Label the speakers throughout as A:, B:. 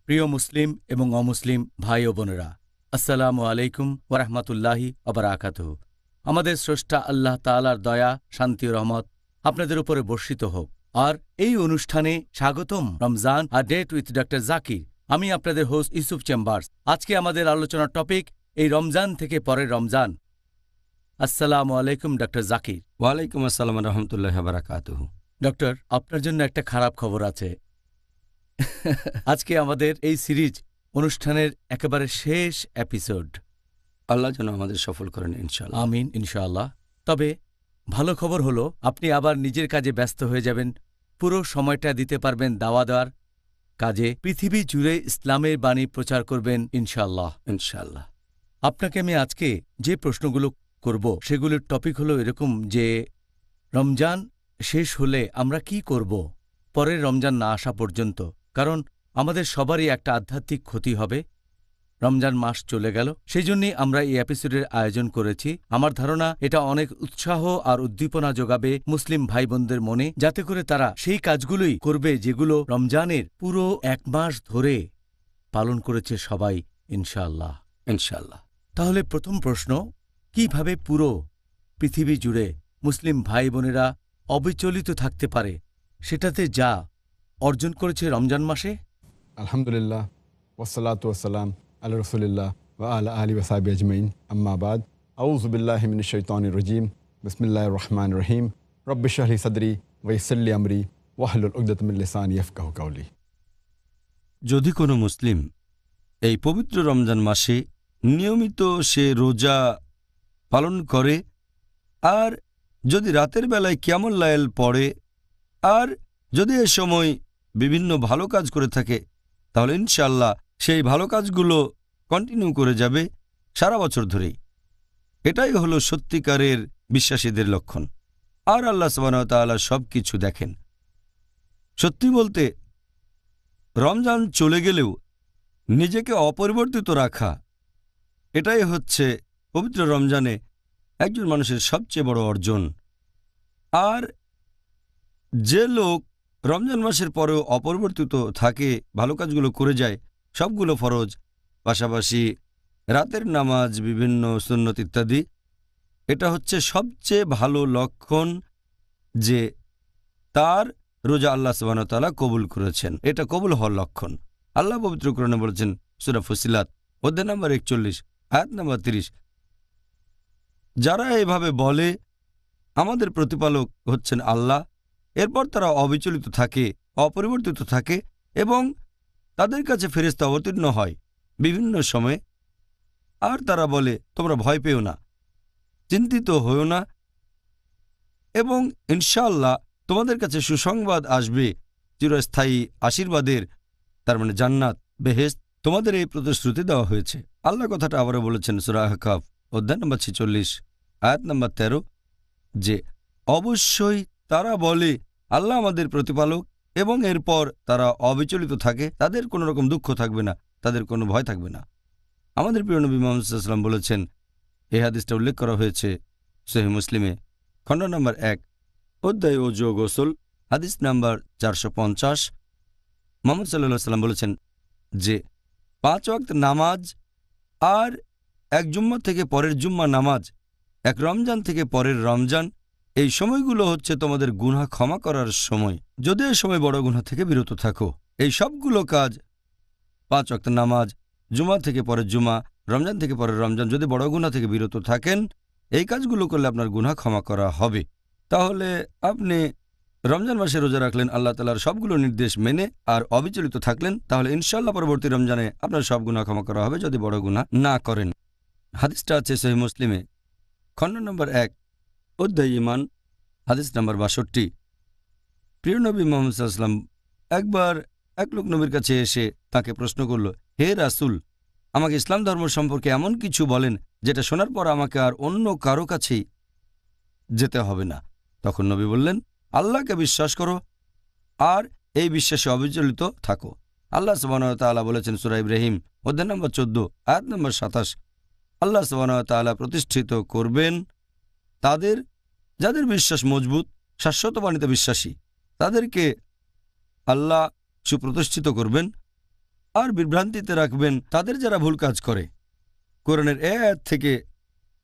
A: প্রিয় মুসলিম এবং অমুসলিম ভাই ও বোনেরা, আসসালামু আলাইকুম ওরহমতুল্লাহি অবরাকাতুহু। আমাদের স্রষ্টা আল্লাহ তাআলার দয়া, শান্তি ও রহমত আপনাদের উপরে বর্ষিত হোক। আর এই অনুষ্ঠানে স্বাগতম Ramzan a date with doctor Zakir. আমি আপনাদের হোস্ট ইউসুফ চেম্বার্স। আজকে আমাদের আলোচনার টপিক এই রমজান থেকে পরের রমজান। আসসালামু আলাইকুম ডক্টর জাকির।
B: ওয়ালাইকুম আসসালাম রহমতুল্লাহ বারাকাতুহু।
A: ডক্টর, আপনার জন্য একটা খারাপ খবর আছে। আজকে আমাদের এই সিরিজ অনুষ্ঠানের একেবারে শেষ এপিসোড।
B: আল্লাহ যেন আমাদের সফল করেন ইনশাআল্লাহ।
A: আমিন, ইনশাআল্লাহ। তবে ভালো খবর হলো, আপনি আবার নিজের কাজে ব্যস্ত হয়ে যাবেন। পুরো সময়টা দিতে পারবেন দাওয়া দেওয়ার কাজে। পৃথিবী জুড়ে ইসলামের বাণী প্রচার করবেন ইনশাআল্লাহ।
B: ইনশাআল্লাহ।
A: আপনাকে আমি আজকে যে প্রশ্নগুলো করব সেগুলোর টপিক হলো এরকম যে রমজান শেষ হলে আমরা কি করব পরের রমজান না আসা পর্যন্ত। কারণ আমাদের সবারই একটা আধ্যাত্মিক ক্ষতি হবে। রমজান মাস চলে গেল, সেই জন্যই আমরা এই এপিসোডের আয়োজন করেছি। আমার ধারণা এটা অনেক উৎসাহ আর উদ্দীপনা যোগাবে মুসলিম ভাই বোনদের মনে, যাতে করে তারা সেই কাজগুলোই করবে যেগুলো রমজানের পুরো এক মাস ধরে পালন করেছে সবাই ইনশাআল্লাহ।
B: ইনশাআল্লাহ।
A: তাহলে প্রথম প্রশ্ন, কিভাবে পুরো পৃথিবী জুড়ে মুসলিম ভাই বোনেরা অবিচলিত থাকতে পারে সেটাতে যা অর্জন করেছে রমজান মাসে?
C: আলহামদুলিল্লাহ, ওয়াসসালাতু ওয়াসসালাম আলা রাসূলিল্লাহ ওয়া আলা আলিহি ওয়া সাহবিহি আজমাইন, আম্মা বাদ। আউযু বিল্লাহি মিনাশ শাইতানির রাজীম। বিসমিল্লাহির রহমানির রহিম। রব্বি ইশরাহ লি সাদরি ওয়া ইয়াসসির লি আমরি ওয়াহলুল উকদাতাম মিন লিসানি ইয়াফকাহু কাওলি।
B: যদি কোনো মুসলিম এই পবিত্র রমজান মাসে নিয়মিত সে রোজা পালন করে, আর যদি রাতের বেলায় কিয়ামুল লাইল পড়ে, আর যদি এ সময় বিভিন্ন ভালো কাজ করে থাকে, তাহলে ইনশাআল্লাহ সেই ভালো কাজগুলো কন্টিনিউ করে যাবে সারা বছর ধরেই। এটাই হলো সত্যিকারের বিশ্বাসীদের লক্ষণ। আর আল্লাহ সুবহানাহু ওয়া তাআলা সব কিছু দেখেন। সত্যি বলতে, রমজান চলে গেলেও নিজেকে অপরিবর্তিত রাখা, এটাই হচ্ছে পবিত্র রমজানে একজন মানুষের সবচেয়ে বড় অর্জন। আর যে লোক রমজান মাসের পরেও অপরিবর্তিত থাকে, ভালো কাজগুলো করে যায়, সবগুলো ফরজ, পাশাপাশি রাতের নামাজ, বিভিন্ন সুন্নত ইত্যাদি, এটা হচ্ছে সবচেয়ে ভালো লক্ষণ যে তার রোজা আল্লাহ সুবহানাহু ওয়া তাআলা কবুল করেছেন। এটা কবুল হওয়ার লক্ষণ। আল্লাহ পবিত্র কোরআনে বলেছেন, সূরা ফুসিলাত অধ্যায় নম্বর 41 আয়াত নম্বর 30, যারা এভাবে বলে আমাদের প্রতিপালক হচ্ছেন আল্লাহ, এরপর তারা অবিচলিত থাকে, অপরিবর্তিত থাকে, এবং তাদের কাছে ফেরেশতা অবতীর্ণ হয় বিভিন্ন সময়ে, আর তারা বলে তোমরা ভয় পেও না, চিন্তিত হও না, এবং ইনশাআল্লাহ তোমাদের কাছে সুসংবাদ আসবে, চিরস্থায়ী আশীর্বাদের, তার মানে জান্নাত, বেহেশত, তোমাদের এই প্রতিশ্রুতি দেওয়া হয়েছে। আল্লাহ কথাটা আবারও বলেছেন সূরা আহকাফ অধ্যায় নম্বর 46 আয়াত নম্বর 13, যে অবশ্যই তারা বলে আল্লাহ আমাদের প্রতিপালক, এবং এরপর তারা অবিচলিত থাকে, তাদের কোনো রকম দুঃখ থাকবে না, তাদের কোনো ভয় থাকবে না। আমাদের প্রিয় নবী মুহাম্মদ সাল্লাল্লাহু আলাইহি ওয়াসাল্লাম বলেছেন, এই হাদিসটা উল্লেখ করা হয়েছে সহিহ মুসলিমে খণ্ড নম্বর 1 অধ্যায় ওযু ও গোসল হাদিস নাম্বার 450। মুহাম্মদ সাল্লাল্লাহু আলাইহি ওয়াসাল্লাম বলেছেন যে 5 ওয়াক্ত নামাজ, আর এক জুম্মা থেকে পরের জুম্মা নামাজ, এক রমজান থেকে পরের রমজান, এই সময়গুলো হচ্ছে তোমাদের গুনাহ ক্ষমা করার সময়, যদি এই সময় বড় গুনাহ থেকে বিরত থাকো। এই সবগুলো কাজ, 5 ওয়াক্ত নামাজ, জুমা থেকে পরের জুমা, রমজান থেকে পরের রমজান, যদি বড় গুনাহ থেকে বিরত থাকেন, এই কাজগুলো করলে আপনার গুনাহ ক্ষমা করা হবে। তাহলে আপনি রমজান মাসে রোজা রাখলেন আল্লাহ তাআলার সবগুলো নির্দেশ মেনে, আর অবিচলিত থাকলেন, তাহলে ইনশাআল্লাহ পরবর্তী রমজানে আপনার সব গুনাহ ক্ষমা করা হবে যদি বড় গুনাহ না করেন। হাদিসটা আছে সহিহ মুসলিমে খণ্ড নম্বর 1 অধ্যায় ঈমান হাদিস নাম্বার 62। প্রিয় নবী মুহাম্মদ সাল্লাল্লাহু আলাইহি ওয়াসাল্লাম একবার এক লোক নবীর কাছে এসে তাকে প্রশ্ন করল, হে রাসূল, আমাকে ইসলাম ধর্ম সম্পর্কে এমন কিছু বলেন যেটা শোনার পর আমাকে আর অন্য কারো কাছেই যেতে হবে না। তখন নবী বললেন, আল্লাহকে বিশ্বাস করো আর এই বিশ্বাসে অবিচলিত থাকো। আল্লাহ সুবহানাহু ওয়া তাআলা বলেছেন সূরা ইব্রাহিম অধ্যায় নম্বর 14 আয়াত নম্বর 27, আল্লাহ সুবহানাহু ওয়া তাআলা প্রতিষ্ঠিত করবেন তাদের যাদের বিশ্বাস মজবুত, শাশ্বত বাণীতে বিশ্বাসী, তাদেরকে আল্লাহ সুপ্রতিষ্ঠিত করবেন, আর বিভ্রান্তিতে রাখবেন তাদের যারা ভুল কাজ করে। কোরআনের এই আয়াত থেকে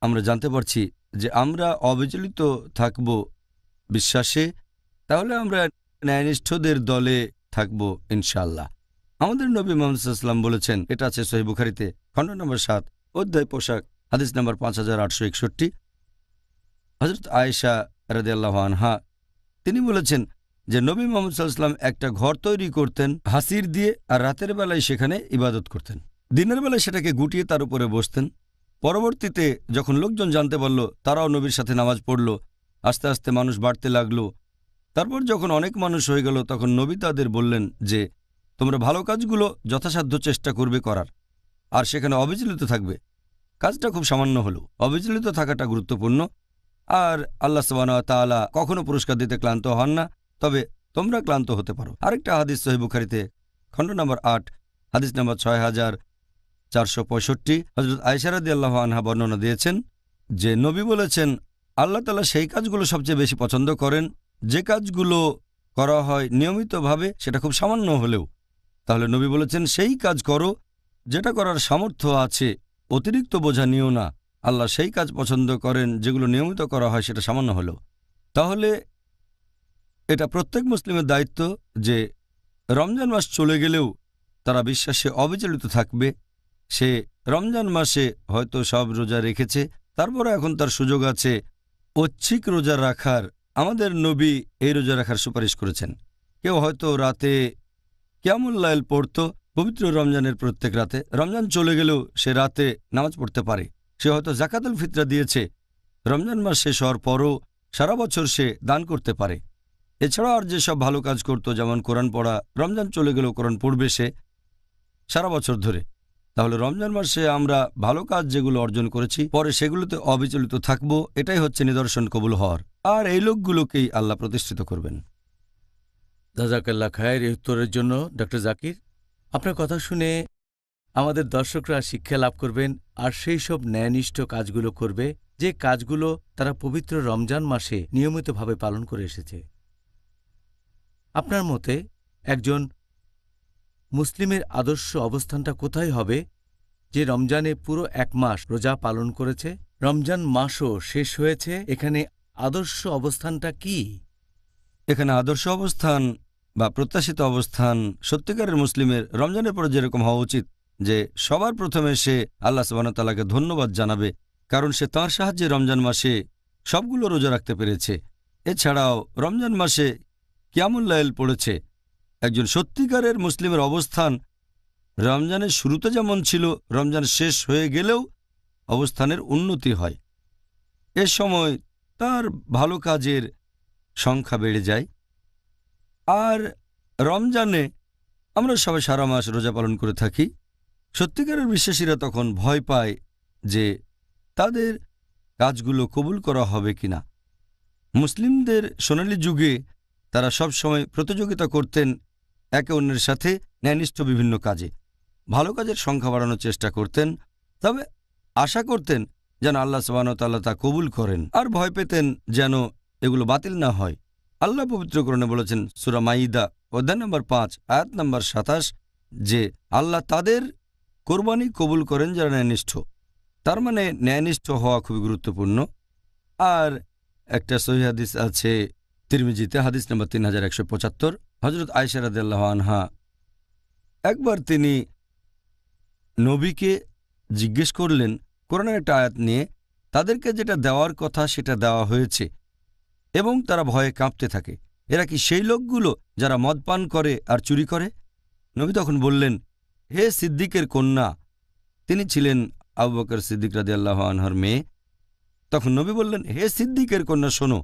B: আমরা জানতে পারছি যে আমরা অবিচলিত থাকব বিশ্বাসে, তাহলে আমরা ন্যায়নিষ্ঠদের দলে থাকব ইনশাআল্লাহ। আমাদের নবী মুহাম্মদ সাল্লাল্লাহু আলাইহি ওয়াসাল্লাম বলেছেন, এটা আছে সহিহ বুখারীতে, খণ্ড নম্বর 7, অধ্যায় পোশাক, হাদিস নম্বর 5861। হযরত আয়েশা রাদিয়াল্লাহু আনহা তিনি বলেছেন যে নবী মুহাম্মদ সাল্লাল্লাহু আলাইহি ওয়াসাল্লাম একটা ঘর তৈরি করতেন হাসির দিয়ে, আর রাতের বেলায় সেখানে ইবাদত করতেন। দিনের বেলায় সেটাকে গুটিয়ে তার উপরে বসতেন। পরবর্তীতে যখন লোকজন জানতে পারল, তারাও নবীর সাথে নামাজ পড়ল, আস্তে আস্তে মানুষ বাড়তে লাগলো। তারপর যখন অনেক মানুষ হয়ে গেল, তখন নবী তাদের বললেন যে তোমরা ভালো কাজগুলো যথাসাধ্য চেষ্টা করবে করার, আর সেখানে অবিচলিত থাকবে। কাজটা খুব সামান্য হলো, অবিচলিত থাকাটা গুরুত্বপূর্ণ। আর আল্লাহ সুবহানাহু ওয়া তাআলা কখনো পুরস্কার দিতে ক্লান্ত হন না, তবে তোমরা ক্লান্ত হতে পারো। আরেকটা হাদিস সহিহ বুখারীতে, খণ্ড নম্বর 8, হাদিস নম্বর 6465। হযরত আয়েশা রাদিয়াল্লাহু আনহা বর্ণনা দিয়েছেন যে নবী বলেছেন, আল্লাহ তাআলা সেই কাজগুলো সবচেয়ে বেশি পছন্দ করেন যে কাজগুলো করা হয় নিয়মিতভাবে, সেটা খুব সামান্য হলেও। তাহলে নবী বলেছেন সেই কাজ করো যেটা করার সামর্থ্য আছে, অতিরিক্ত বোঝা নিও না। আল্লাহ সেই কাজ পছন্দ করেন যেগুলো নিয়মিত করা হয়, সেটা সামান্য হলেও। তাহলে এটা প্রত্যেক মুসলিমের দায়িত্ব যে রমজান মাস চলে গেলেও তারা বিশ্বাসে অবিচলিত থাকবে। সে রমজান মাসে হয়তো সব রোজা রেখেছে, তারপরে এখন তার সুযোগ আছে ঐচ্ছিক রোজা রাখার। আমাদের নবী এই রোজা রাখার সুপারিশ করেছেন। কেউ হয়তো রাতে কিয়ামুল লাইল পড়ত পবিত্র রমজানের প্রত্যেক রাতে, রমজান চলে গেলেও সে রাতে নামাজ পড়তে পারে। সে হয়তো যাকাতুল ফিতরা দিয়েছে, রমজান মাস শেষ হওয়ার পরও সারা বছর সে দান করতে পারে। এছাড়া আর যেসব ভালো কাজ করত, যেমন কোরআন পড়া, রমজান চলে গেলেও কোরআন পড়বে সে সারা বছর ধরে। তাহলে রমজান মাসে আমরা ভালো কাজ যেগুলো অর্জন করেছি, পরে সেগুলোতে অবিচলিত থাকব। এটাই হচ্ছে নিদর্শন কবুল হওয়ার, আর এই লোকগুলোকেই আল্লাহ প্রতিষ্ঠিত করবেন।
A: জাযাকাল্লাহ খায়ের এই উত্তরের জন্য ডক্টর জাকির। আপনার কথা শুনে আমাদের দর্শকরা শিক্ষা লাভ করবেন, আর সেই সব ন্যায়নিষ্ঠ কাজগুলো করবে যে কাজগুলো তারা পবিত্র রমজান মাসে নিয়মিতভাবে পালন করে এসেছে। আপনার মতে একজন মুসলিমের আদর্শ অবস্থানটা কোথায় হবে যে রমজানে পুরো 1 মাস রোজা পালন করেছে, রমজান মাসও শেষ হয়েছে, এখানে আদর্শ অবস্থানটা কি?
B: এখানে আদর্শ অবস্থান বা প্রত্যাশিত অবস্থান সত্যিকারের মুসলিমের রমজানের পরে যেরকম হওয়া উচিত, যে সবার প্রথমে সে আল্লাহ সুবহানাহু ওয়া তাআলাকে ধন্যবাদ জানাবে, কারণ সে তাঁর সাহায্যে রমজান মাসে সবগুলো রোজা রাখতে পেরেছে। এছাড়াও রমজান মাসে কিয়ামুল লাইল পড়েছে। একজন সত্যিকারের মুসলিমের অবস্থান রমজানের শুরুতে যেমন ছিল, রমজান শেষ হয়ে গেলেও অবস্থানের উন্নতি হয়। এ সময় তার ভালো কাজের সংখ্যা বেড়ে যায়। আর রমজানে আমরা সবাই সারা মাস রোজা পালন করে থাকি। সত্যিকারের বিশ্বাসীরা তখন ভয় পায় যে তাদের কাজগুলো কবুল করা হবে কিনা। মুসলিমদের সোনালী যুগে তারা সব সময় প্রতিযোগিতা করতেন একে অন্যের সাথে ন্যায়নিষ্ঠ বিভিন্ন কাজে, ভালো কাজের সংখ্যা বাড়ানোর চেষ্টা করতেন, তবে আশা করতেন যেন আল্লাহ সুবহানাহু ওয়া তাআলা তা কবুল করেন, আর ভয় পেতেন যেন এগুলো বাতিল না হয়। আল্লাহ পবিত্র কোরআনে বলেছেন, সূরা মাইদা অধ্যায় নম্বর 5 আয়াত নম্বর 27, যে আল্লাহ তাদের কোরবানি কবুল করেন যারা ন্যায়নিষ্ঠ। তার মানে ন্যায়নিষ্ঠ হওয়া খুবই গুরুত্বপূর্ণ। আর একটা সহিহ হাদিস আছে তিরমিজিতে, হাদিস নম্বর 3175। হযরত আয়েশা রাদিয়াল্লাহু আনহা একবার তিনি নবীকে জিজ্ঞেস করলেন কোরআনের একটা আয়াত নিয়ে, তাদেরকে যেটা দেওয়ার কথা সেটা দেওয়া হয়েছে এবং তারা ভয়ে কাঁপতে থাকে। এরা কি সেই লোকগুলো যারা মদ পান করে আর চুরি করে? নবী তখন বললেন, হে সিদ্দিকের কন্যা, তিনি ছিলেন আবু বকর সিদ্দিক রাদিয়াল্লাহু আনহুর মেয়ে। তখন নবী বললেন, হে সিদ্দিকের কন্যা, শোনো,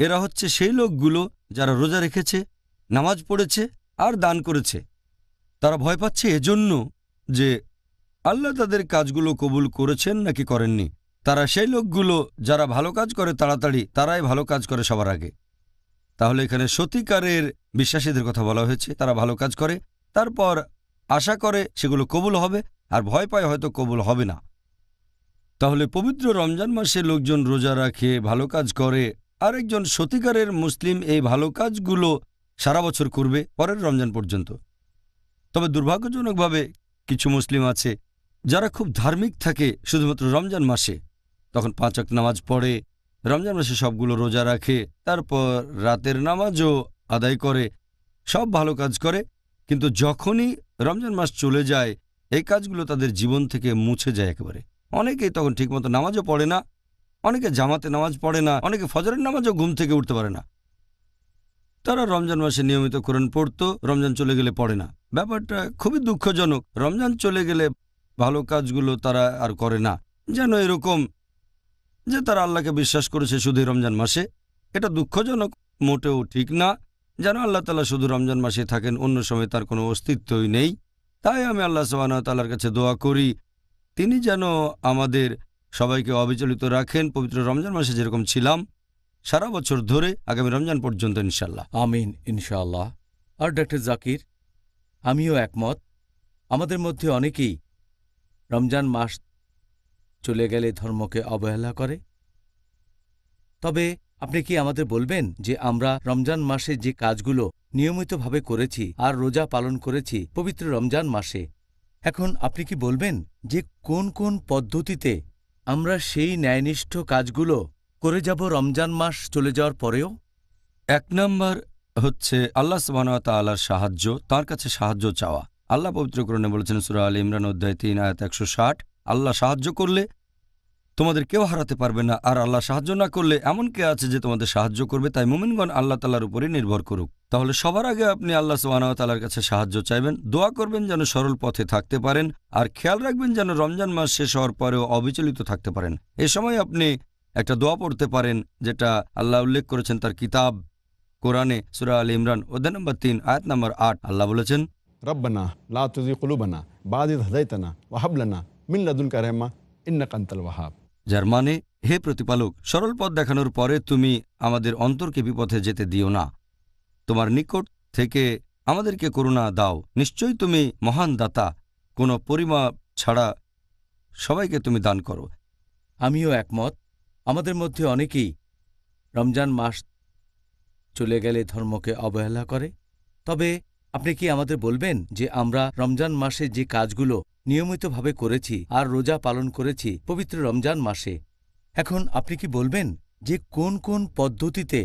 B: এরা হচ্ছে সেই লোকগুলো যারা রোজা রেখেছে, নামাজ পড়েছে আর দান করেছে। তারা ভয় পাচ্ছে এজন্য যে আল্লাহ তাদের কাজগুলো কবুল করেছেন নাকি করেননি। তারা সেই লোকগুলো যারা ভালো কাজ করে তাড়াতাড়ি, তারাই ভালো কাজ করে সবার আগে। তাহলে এখানে সত্যিকারের বিশ্বাসীদের কথা বলা হয়েছে। তারা ভালো কাজ করে, তারপর আশা করে সেগুলো কবুল হবে, আর ভয় পায় হয়তো কবুল হবে না। তাহলে পবিত্র রমজান মাসে লোকজন রোজা রাখে, ভালো কাজ করে, আর একজন সত্যিকারের মুসলিম এই ভালো কাজগুলো সারা বছর করবে পরের রমজান পর্যন্ত। তবে দুর্ভাগ্যজনকভাবে কিছু মুসলিম আছে যারা খুব ধার্মিক থাকে শুধুমাত্র রমজান মাসে, তখন 5 ওয়াক্ত নামাজ পড়ে, রমজান মাসে সবগুলো রোজা রাখে, তারপর রাতের নামাজও আদায় করে, সব ভালো কাজ করে, কিন্তু যখনই রমজান মাস চলে যায় এই কাজগুলো তাদের জীবন থেকে মুছে যায় একেবারে। অনেকেই তখন ঠিকমতো নামাজও পড়ে না, অনেকে জামাতে নামাজ পড়ে না, অনেকে ফজরের নামাজও ঘুম থেকে উঠতে পারে না। তারা রমজান মাসে নিয়মিত কোরআন পড়তো, রমজান চলে গেলে পড়ে না। ব্যাপারটা খুবই দুঃখজনক। রমজান চলে গেলে ভালো কাজগুলো তারা আর করে না, যেন এরকম যে তারা আল্লাহকে বিশ্বাস করেছে শুধু রমজান মাসে। এটা দুঃখজনক, মোটেও ঠিক না। যেন আল্লাহ তাআলা শুধু রমজান মাসে থাকেন, অন্য সময় তার কোনো অস্তিত্বই নেই। তাই আমি আল্লাহ সুবহানাহু ওয়া তাআলার কাছে দোয়া করি তিনি যেন আমাদের সবাইকে অবিচলিত রাখেন, পবিত্র রমজান মাসে যেরকম ছিলাম সারা বছর ধরে আগামী রমজান পর্যন্ত ইনশাল্লাহ।
A: আমিন ইনশাআল্লাহ। আর ডক্টর জাকির, আমিও একমত। আমাদের মধ্যে অনেকেই রমজান মাস চলে গেলে ধর্মকে অবহেলা করে। তবে আপনি কি আমাদের বলবেন যে আমরা রমজান মাসে যে কাজগুলো নিয়মিতভাবে করেছি আর রোজা পালন করেছি পবিত্র রমজান মাসে, এখন আপনি কি বলবেন যে কোন কোন পদ্ধতিতে আমরা সেই ন্যায়নিষ্ঠ কাজগুলো করে যাব রমজান মাস চলে যাওয়ার পরেও?
B: 1 নম্বর হচ্ছে আল্লাহ সুবহানাহু ওয়া তাআলার সাহায্য, তার কাছে সাহায্য চাওয়া। আল্লাহ পবিত্র কোরআনে বলেছেন সূরা আলে ইমরান অধ্যায় 3 আয়াত 160, আল্লাহ সাহায্য করলে তোমাদের কেউ হারাতে পারবে না, আর আল্লাহ সাহায্য না করলে এমন কে আছে যে তোমাদের সাহায্য করবে। তাই মুমিনগণ আল্লাহ তাআলার উপরই নির্ভর করুক। তাহলে সবার আগে আপনি আল্লাহ সুবহানাহু ওয়া তাআলার কাছে সাহায্য চাইবেন, দোয়া করবেন যেন সরল পথে থাকতে পারেন, আর খেয়াল রাখবেন যেন রমজান মাস শেষ হওয়ার পরেও অবিচলিত থাকতে পারেন। এ সময় আপনি একটা দোয়া পড়তে পারেন যেটা আল্লাহ উল্লেখ করেছেন তার কিতাব কোরআনে সূরা আলে ইমরান অধ্যায় নম্বর 3 আয়াত নম্বর 8। আল্লাহ বলেছেন,
C: রব্বানা লা তুযিগ কুলুবানা বা'দা ইয হাদাইতানা ওয়া হাব লানা মিন লাদুনকা রাহমা ইন্নাকা আনতাল ওয়াহ্হাব।
B: যার মানে, হে প্রতিপালক, সরল পথ দেখানোর পরে তুমি আমাদের অন্তরকে বিপথে যেতে দিও না, তোমার নিকট থেকে আমাদেরকে করুণা দাও, নিশ্চয়ই তুমি মহান দাতা, কোনো পরিমাপ ছাড়া সবাইকে তুমি দান করো।
A: আমিও একমত। আমাদের মধ্যে অনেকেই রমজান মাস চলে গেলে ধর্মকে অবহেলা করে। তবে আপনি কি আমাদের বলবেন যে আমরা রমজান মাসে যে কাজগুলো নিয়মিতভাবে করেছি আর রোজা পালন করেছি পবিত্র রমজান মাসে, এখন আপনি কি বলবেন যে কোন কোন পদ্ধতিতে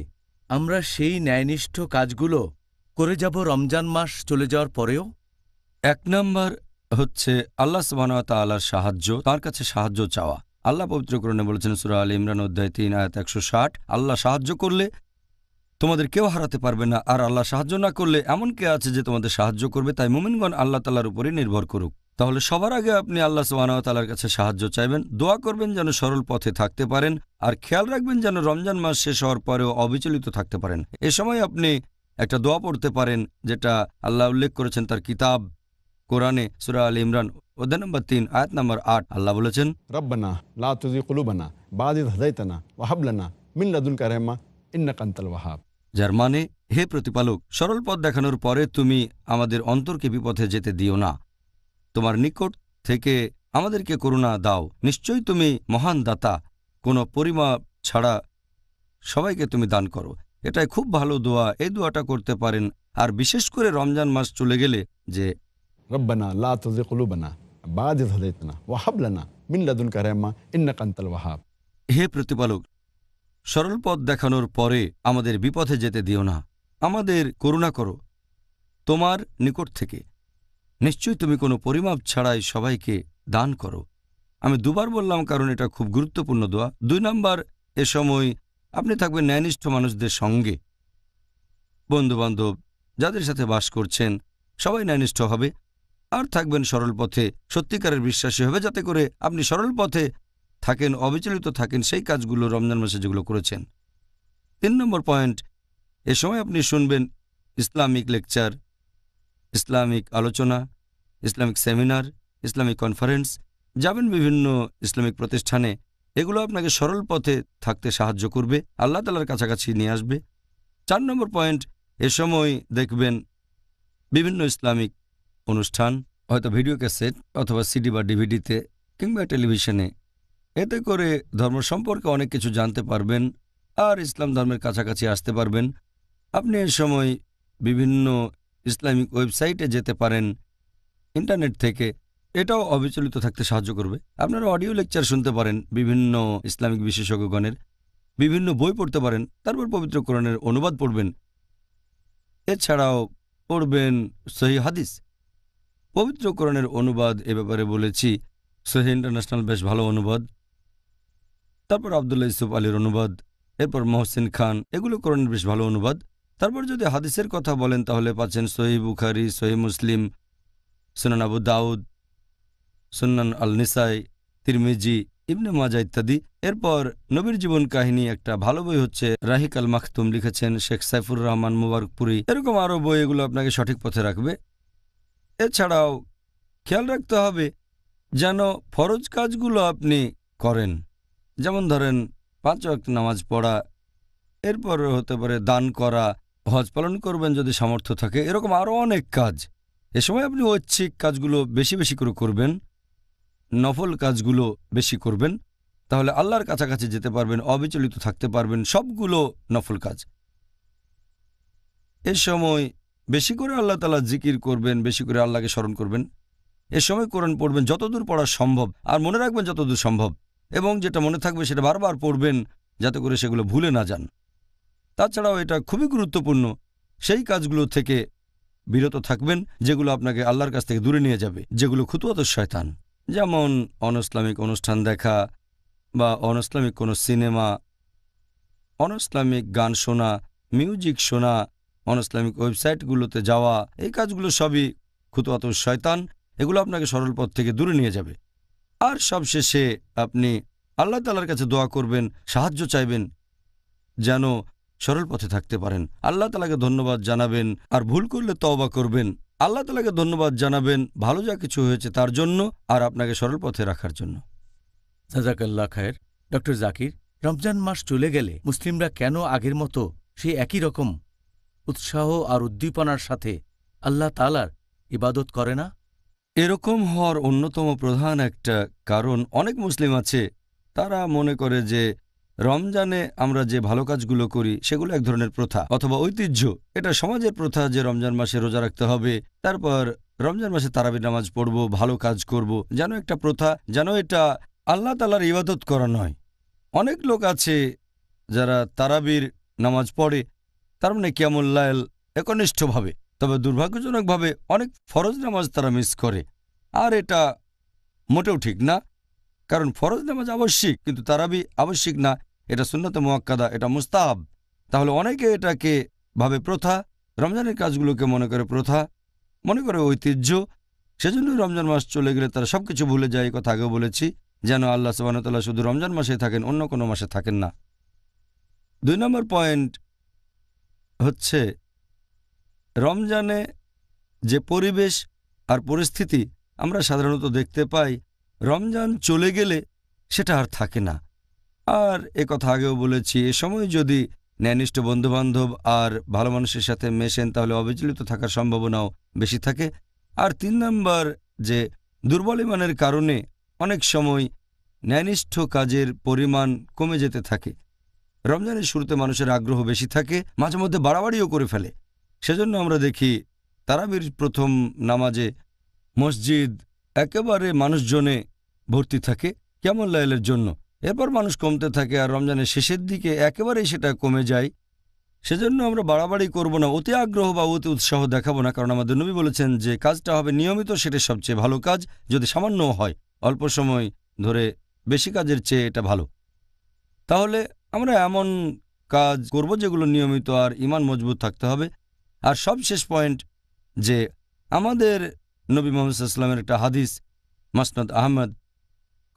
A: আমরা সেই ন্যায়নিষ্ঠ কাজগুলো করে যাব রমজান মাস চলে যাওয়ার পরেও?
B: 1 নম্বর হচ্ছে আল্লাহ সুবহানাহু ওয়া তাআলার সাহায্য, তার কাছে সাহায্য চাওয়া। আল্লাহ পবিত্র কোরআনে বলেছেন সূরা আলে ইমরান অধ্যায় 3 আয়াত 160, আল্লাহ সাহায্য করলে তোমাদের কেউ হারাতে পারবে না, আর আল্লাহ সাহায্য না করলে এমন কে আছে যে তোমাদের সাহায্য করবে। তাই মুমিনগণ আল্লাহ তাআলার উপরই নির্ভর করুক। তাহলে সবার আগে আপনি আল্লাহ সুবহানাহু ওয়া তাআলার কাছে সাহায্য চাইবেন, দোয়া করবেন যেন সরল পথে থাকতে পারেন, আর খেয়াল রাখবেন যেন রমজান মাস শেষ হওয়ার পরেও অবিচলিত থাকতে পারেন। এ সময় আপনি একটা দোয়া পড়তে পারেন যেটা আল্লাহ উল্লেখ করেছেন তার কিতাব কোরআনে সূরা আলে ইমরান অধ্যায় নম্বর 3 আয়াত নম্বর 8। আল্লাহ বলেছেন,
C: রব্বানা লা তুযিগ কুলুবানা বা'দা ইয হাদাইতানা ওয়া হাব লানা মিন লাদুনকা রাহমা ইন্নাকা আনতাল ওয়াহ্হাব।
B: যার মানে, হে প্রতিপালক, সরল পথ দেখানোর পরে তুমি আমাদের অন্তরকে বিপথে যেতে দিও না, তোমার নিকট থেকে আমাদেরকে করুণা দাও, নিশ্চয়ই তুমি মহান দাতা, কোনো পরিমাপ ছাড়া সবাইকে তুমি দান করো। এটাই খুব ভালো দোয়া, এই দোয়াটা করতে পারেন। আর বিশেষ করে রমজান মাস চলে গেলে যে
C: রব্বানা লা তুযিগ কুলুবানা বা'দা ইয হাদাইতানা ওয়া হাব লানা মিন লাদুনকা রাহমা ইন্নাকা আনতাল ওয়াহ্হাব।
B: হে প্রতিপালক, সরল পথ দেখানোর পরে আমাদের বিপথে যেতে দিও না, আমাদের করুণা করো তোমার নিকট থেকে, নিশ্চয়ই তুমি কোনো পরিমাপ ছাড়াই সবাইকে দান করো। আমি দুবার বললাম কারণ এটা খুব গুরুত্বপূর্ণ দোয়া। 2 নম্বর, এ সময় আপনি থাকবেন ন্যায়নিষ্ঠ মানুষদের সঙ্গে, বন্ধুবান্ধব যাদের সাথে বাস করছেন সবাই ন্যায়নিষ্ঠ হবে, আর থাকবেন সরল পথে, সত্যিকারের বিশ্বাসী হবে, যাতে করে আপনি সরল পথে থাকেন, অবিচলিত থাকেন সেই কাজগুলো রমজান মাসে যেগুলো করেছেন। 3 নম্বর পয়েন্ট, এ সময় আপনি শুনবেন ইসলামিক লেকচার, ইসলামিক আলোচনা, ইসলামিক সেমিনার, ইসলামিক কনফারেন্স, যাবেন বিভিন্ন ইসলামিক প্রতিষ্ঠানে। এগুলো আপনাকে সরল পথে থাকতে সাহায্য করবে, আল্লাহ তাআলার কাছাকাছি নিয়ে আসবে। 4 নম্বর পয়েন্ট, এ সময় দেখবেন বিভিন্ন ইসলামিক অনুষ্ঠান, হয়তো ভিডিও ক্যাসেট অথবা সিডি বা ডিভিডিতে কিংবা টেলিভিশনে। এতে করে ধর্ম সম্পর্কে অনেক কিছু জানতে পারবেন আর ইসলাম ধর্মের কাছাকাছি আসতে পারবেন। আপনি এ সময় বিভিন্ন ইসলামিক ওয়েবসাইটে যেতে পারেন, ইন্টারনেট থেকে, এটাও অবিচলিত থাকতে সাহায্য করবে। আপনারা অডিও লেকচার শুনতে পারেন বিভিন্ন ইসলামিক বিশেষজ্ঞগণের, বিভিন্ন বই পড়তে পারেন, তারপর পবিত্র কোরআনের অনুবাদ পড়বেন। এছাড়াও পড়বেন সহি হাদিস। পবিত্র কোরআনের অনুবাদ এ ব্যাপারে বলেছি, সহি ইন্টারন্যাশনাল বেশ ভালো অনুবাদ। তারপর আবদুল্লাহ ইউসুফ আলীর অনুবাদ, এরপর মহসিন খান, এগুলো কোরআনের বেশ ভালো অনুবাদ। তারপর যদি হাদিসের কথা বলেন তাহলে পাচ্ছেন সহি বুখারি, সহি মুসলিম, সুনান আবু দাউদ, সুনান আল নিসাই, তিরমিজি, ইবনে মাজা ইত্যাদি। এরপর নবীর জীবন কাহিনী একটা ভালো বই হচ্ছে রাহিক আল মাখতুম, লিখেছেন শেখ সাইফুর রহমান মুবারকপুরি। এরকম আরও বই, এগুলো আপনাকে সঠিক পথে রাখবে। এছাড়াও খেয়াল রাখতে হবে যেন ফরজ কাজগুলো আপনি করেন, যেমন ধরেন 5 ওয়াক্ত নামাজ পড়া, এরপর হতে পারে দান করা, হজ পালন করবেন যদি সামর্থ্য থাকে, এরকম আরও অনেক কাজ। এ সময় আপনি ঐচ্ছিক কাজগুলো বেশি বেশি করে করবেন, নফল কাজগুলো বেশি করবেন, তাহলে আল্লাহর কাছাকাছি যেতে পারবেন, অবিচলিত থাকতে পারবেন। সবগুলো নফল কাজ। এ সময় বেশি করে আল্লাহ তাআলা জিকির করবেন, বেশি করে আল্লাহকে স্মরণ করবেন। এ সময় কোরআন পড়বেন যতদূর পড়া সম্ভব, আর মনে রাখবেন যতদূর সম্ভব, এবং যেটা মনে থাকবে সেটা বারবার পড়বেন যাতে করে সেগুলো ভুলে না যান। তাছাড়াও এটা খুবই গুরুত্বপূর্ণ, সেই কাজগুলো থেকে বিরত থাকবেন যেগুলো আপনাকে আল্লাহর কাছ থেকে দূরে নিয়ে যাবে, যেগুলো খুতুয়াত শয়তান, যেমন অনইসলামিক অনুষ্ঠান দেখা বা অনইসলামিক কোনো সিনেমা, অনইসলামিক গান শোনা, মিউজিক শোনা, অনইসলামিক ওয়েবসাইটগুলোতে যাওয়া। এই কাজগুলো সবই খুতুয়াত শয়তান, এগুলো আপনাকে সরল পথ থেকে দূরে নিয়ে যাবে। আর সবশেষে আপনি আল্লাহ তাআলার কাছে দোয়া করবেন, সাহায্য চাইবেন যেন সরল পথে থাকতে পারেন। আল্লাহ তাআলাকে ধন্যবাদ জানাবেন, আর ভুল করলে তওবা করবেন। আল্লাহ তাআলাকে ধন্যবাদ জানাবেন ভালো যা কিছু হয়েছে তার জন্য, আর আপনাকে সরল পথে রাখার জন্য।
A: জাযাকাল্লাহ খায়ের। ডক্টর জাকির, রমজান মাস চলে গেলে মুসলিমরা কেন আগের মতো সেই একই রকম উৎসাহ আর উদ্দীপনার সাথে আল্লাহ তাআলার ইবাদত করে না?
B: এরকম হওয়ার অন্যতম প্রধান একটা কারণ, অনেক মুসলিম আছে তারা মনে করে যে রমজানে আমরা যে ভালো কাজগুলো করি সেগুলো এক ধরনের প্রথা অথবা ঐতিহ্য। এটা সমাজের প্রথা যে রমজান মাসে রোজা রাখতে হবে, তারপর রমজান মাসে তারাবির নামাজ পড়ব, ভালো কাজ করব, যেন একটা প্রথা, যেন এটা আল্লাহ তাআলার ইবাদত করা নয়। অনেক লোক আছে যারা তারাবির নামাজ পড়ে, তার মানে কিয়ামুল লাইল একনিষ্ঠভাবে, তবে দুর্ভাগ্যজনকভাবে অনেক ফরজ নামাজ তারা মিস করে। আর এটা মোটেও ঠিক না, কারণ ফরজ নামাজ আবশ্যিক, কিন্তু তারাবি আবশ্যিক না, এটা সুন্নতে মুআক্কাদা, এটা মুস্তাহাব। তাহলে অনেকে এটাকে ভাবে প্রথা, রমজানের কাজগুলোকে মনে করে প্রথা, মনে করে ঐতিহ্য। সেজন্য রমজান মাস চলে গেলে তারা সবকিছু ভুলে যায়। এই কথা আগেও বলেছি, যেন আল্লাহ সুবহানাহু ওয়া তাআলা শুধু রমজান মাসে থাকেন, অন্য কোনো মাসে থাকেন না। 2 নম্বর পয়েন্ট হচ্ছে রমজানে যে পরিবেশ আর পরিস্থিতি আমরা সাধারণত দেখতে পাই, রমজান চলে গেলে সেটা আর থাকে না। আর কথা আগেও বলেছি, এ সময় যদি ন্যায়নিষ্ঠ বন্ধুবান্ধব আর ভালো মানুষের সাথে মেশেন তাহলে অবিচলিত থাকার সম্ভাবনাও বেশি থাকে। আর 3 নম্বর, যে দুর্বল ইমানের কারণে অনেক সময় ন্যায়নিষ্ঠ কাজের পরিমাণ কমে যেতে থাকে। রমজানের শুরুতে মানুষের আগ্রহ বেশি থাকে, মাঝে মধ্যে বাড়াবাড়িও করে ফেলে। সেজন্য আমরা দেখি তারাবির প্রথম নামাজে মসজিদ একেবারে মানুষজনে ভর্তি থাকে কিয়ামুল লাইলের জন্য। এরপর মানুষ কমতে থাকে, আর রমজানের শেষের দিকে একেবারেই সেটা কমে যায়। সেজন্য আমরা বাড়াবাড়ি করব না, অতি আগ্রহ বা অতি উৎসাহ দেখাবো না, কারণ আমাদের নবী বলেছেন যে কাজটা হবে নিয়মিত, সেটা সবচেয়ে ভালো কাজ। যদি সামান্যও হয়, অল্প সময় ধরে বেশি কাজের চেয়ে এটা ভালো। তাহলে আমরা এমন কাজ করব যেগুলো নিয়মিত, আর ঈমান মজবুত থাকতে হবে। আর সবশেষ পয়েন্ট, যে আমাদের নবী মুহাম্মদ সাল্লাল্লাহু আলাইহি ওয়াসাল্লামের একটা হাদিস, মাসনাদ আহমদ,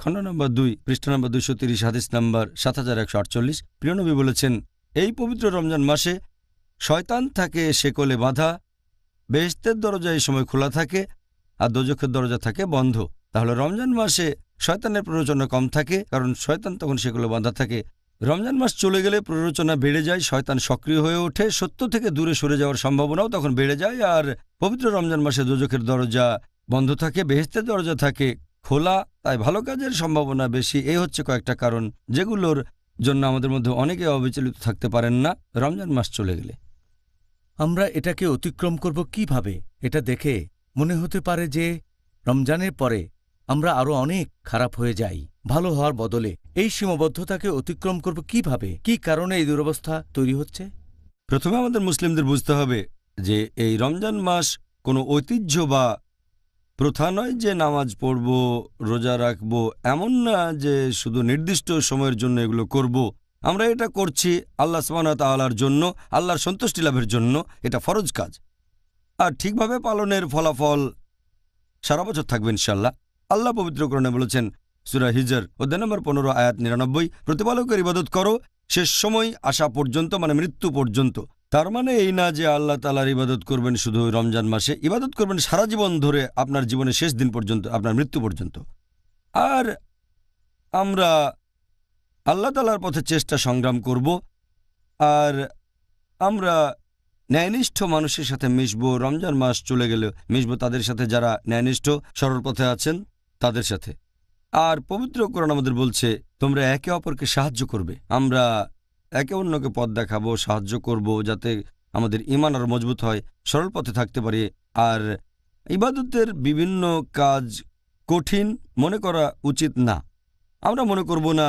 B: খণ্ড নম্বর 2, পৃষ্ঠা নম্বর 230, হাদিস নম্বর 7148। প্রিয় নবী বলেছেন, এই পবিত্র রমজান মাসে শয়তান থাকে শেকলে বাঁধা, বেহেশতের দরজা এই সময় খোলা থাকে, আর দোজখের দরজা থাকে বন্ধ। তাহলে রমজান মাসে শয়তানের প্ররোচনা কম থাকে, কারণ শয়তান তখন শেকলে বাঁধা থাকে। রমজান মাস চলে গেলে প্ররোচনা বেড়ে যায়, শয়তান সক্রিয় হয়ে ওঠে, সত্য থেকে দূরে সরে যাওয়ার সম্ভাবনাও তখন বেড়ে যায়। আর পবিত্র রমজান মাসে দোজখের দরজা বন্ধ থাকে, বেহেশতের দরজা থাকে খোলা, তাই ভালো কাজের সম্ভাবনা বেশি। এই হচ্ছে কয়েকটা কারণ যেগুলোর জন্য আমাদের মধ্যে অনেকে অবিচলিত থাকতে পারেন না রমজান মাস চলে গেলে।
A: আমরা এটাকে অতিক্রম করব কিভাবে? এটা দেখে মনে হতে পারে যে রমজানের পরে আমরা আরও অনেক খারাপ হয়ে যাই ভালো হওয়ার বদলে। এই সীমাবদ্ধতাকে অতিক্রম করব কিভাবে? কি কারণে এই দুরবস্থা তৈরি হচ্ছে?
B: প্রথমে আমাদের মুসলিমদের বুঝতে হবে যে এই রমজান মাস কোনো ঐতিহ্য বা প্রথা নয় যে নামাজ পড়ব, রোজা রাখব, এমন না যে শুধু নির্দিষ্ট সময়ের জন্য এগুলো করব। আমরা এটা করছি আল্লাহ সুবহানাহু ওয়া তাআলার জন্য, আল্লাহর সন্তুষ্টি লাভের জন্য। এটা ফরজ কাজ, আর ঠিকভাবে পালনের ফলাফল সারা বছর থাকবে ইনশাআল্লাহ। আল্লাহ পবিত্র কোরআনে বলেছেন, সূরা হিজর অধ্যায় নম্বর 15 আয়াত 99, প্রতিপালকের ইবাদত করো শেষ সময় আসা পর্যন্ত, মানে মৃত্যু পর্যন্ত। তার মানে এই না যে আল্লাহ তাআলার ইবাদত করবেন শুধু রমজান মাসে, ইবাদত করবেন সারা জীবন ধরে, আপনার জীবনের শেষ দিন পর্যন্ত, আপনার মৃত্যু পর্যন্ত। আর আমরা আল্লাহ তাআলার পথে চেষ্টা সংগ্রাম করব, আর আমরা ন্যায়নিষ্ঠ মানুষের সাথে মিশব। রমজান মাস চলে গেলে মিশব তাদের সাথে যারা ন্যায়নিষ্ঠ সরল পথে আছেন, তাদের সাথে। আর পবিত্র কোরআন আমাদের বলছে, তোমরা একে অপরকে সাহায্য করবে। আমরা একে অন্যকে পথ দেখাবো, সাহায্য করব, যাতে আমাদের ঈমান আরও মজবুত হয়, সরল পথে থাকতে পারি। আর ইবাদতের বিভিন্ন কাজ কঠিন মনে করা উচিত না। আমরা মনে করব না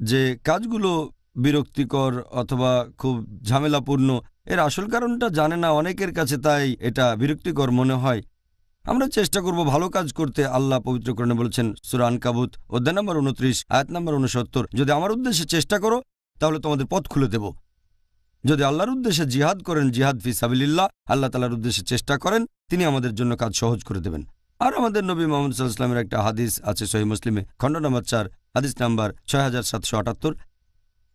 B: যে কাজগুলো বিরক্তিকর অথবা খুব ঝামেলাপূর্ণ। এর আসল কারণটা জানে না অনেকের কাছে, তাই এটা বিরক্তিকর মনে হয়। আমরা চেষ্টা করব ভালো কাজ করতে। আল্লাহ পবিত্র কোরআনে বলেছেন, সূরা আনকাবুত অধ্যায় নম্বর 29 আয়াত নম্বর 69, যদি আমার উদ্দেশ্যে চেষ্টা করো তাহলে তোমাদের পথ খুলে দেব। যদি আল্লাহর উদ্দেশ্যে জিহাদ করেন, জিহাদ ফি সাবিলিল্লাহ, আল্লাহ তাআলার উদ্দেশ্যে চেষ্টা করেন, তিনি আমাদের জন্য কাজ সহজ করে দেবেন। আর আমাদের নবী মুহাম্মদ সাল্লাল্লাহু আলাইহি ওয়াসাল্লামের একটা হাদিস আছে সহিহ মুসলিমে, খণ্ড নম্বর 4 হাদিস নাম্বার 6778।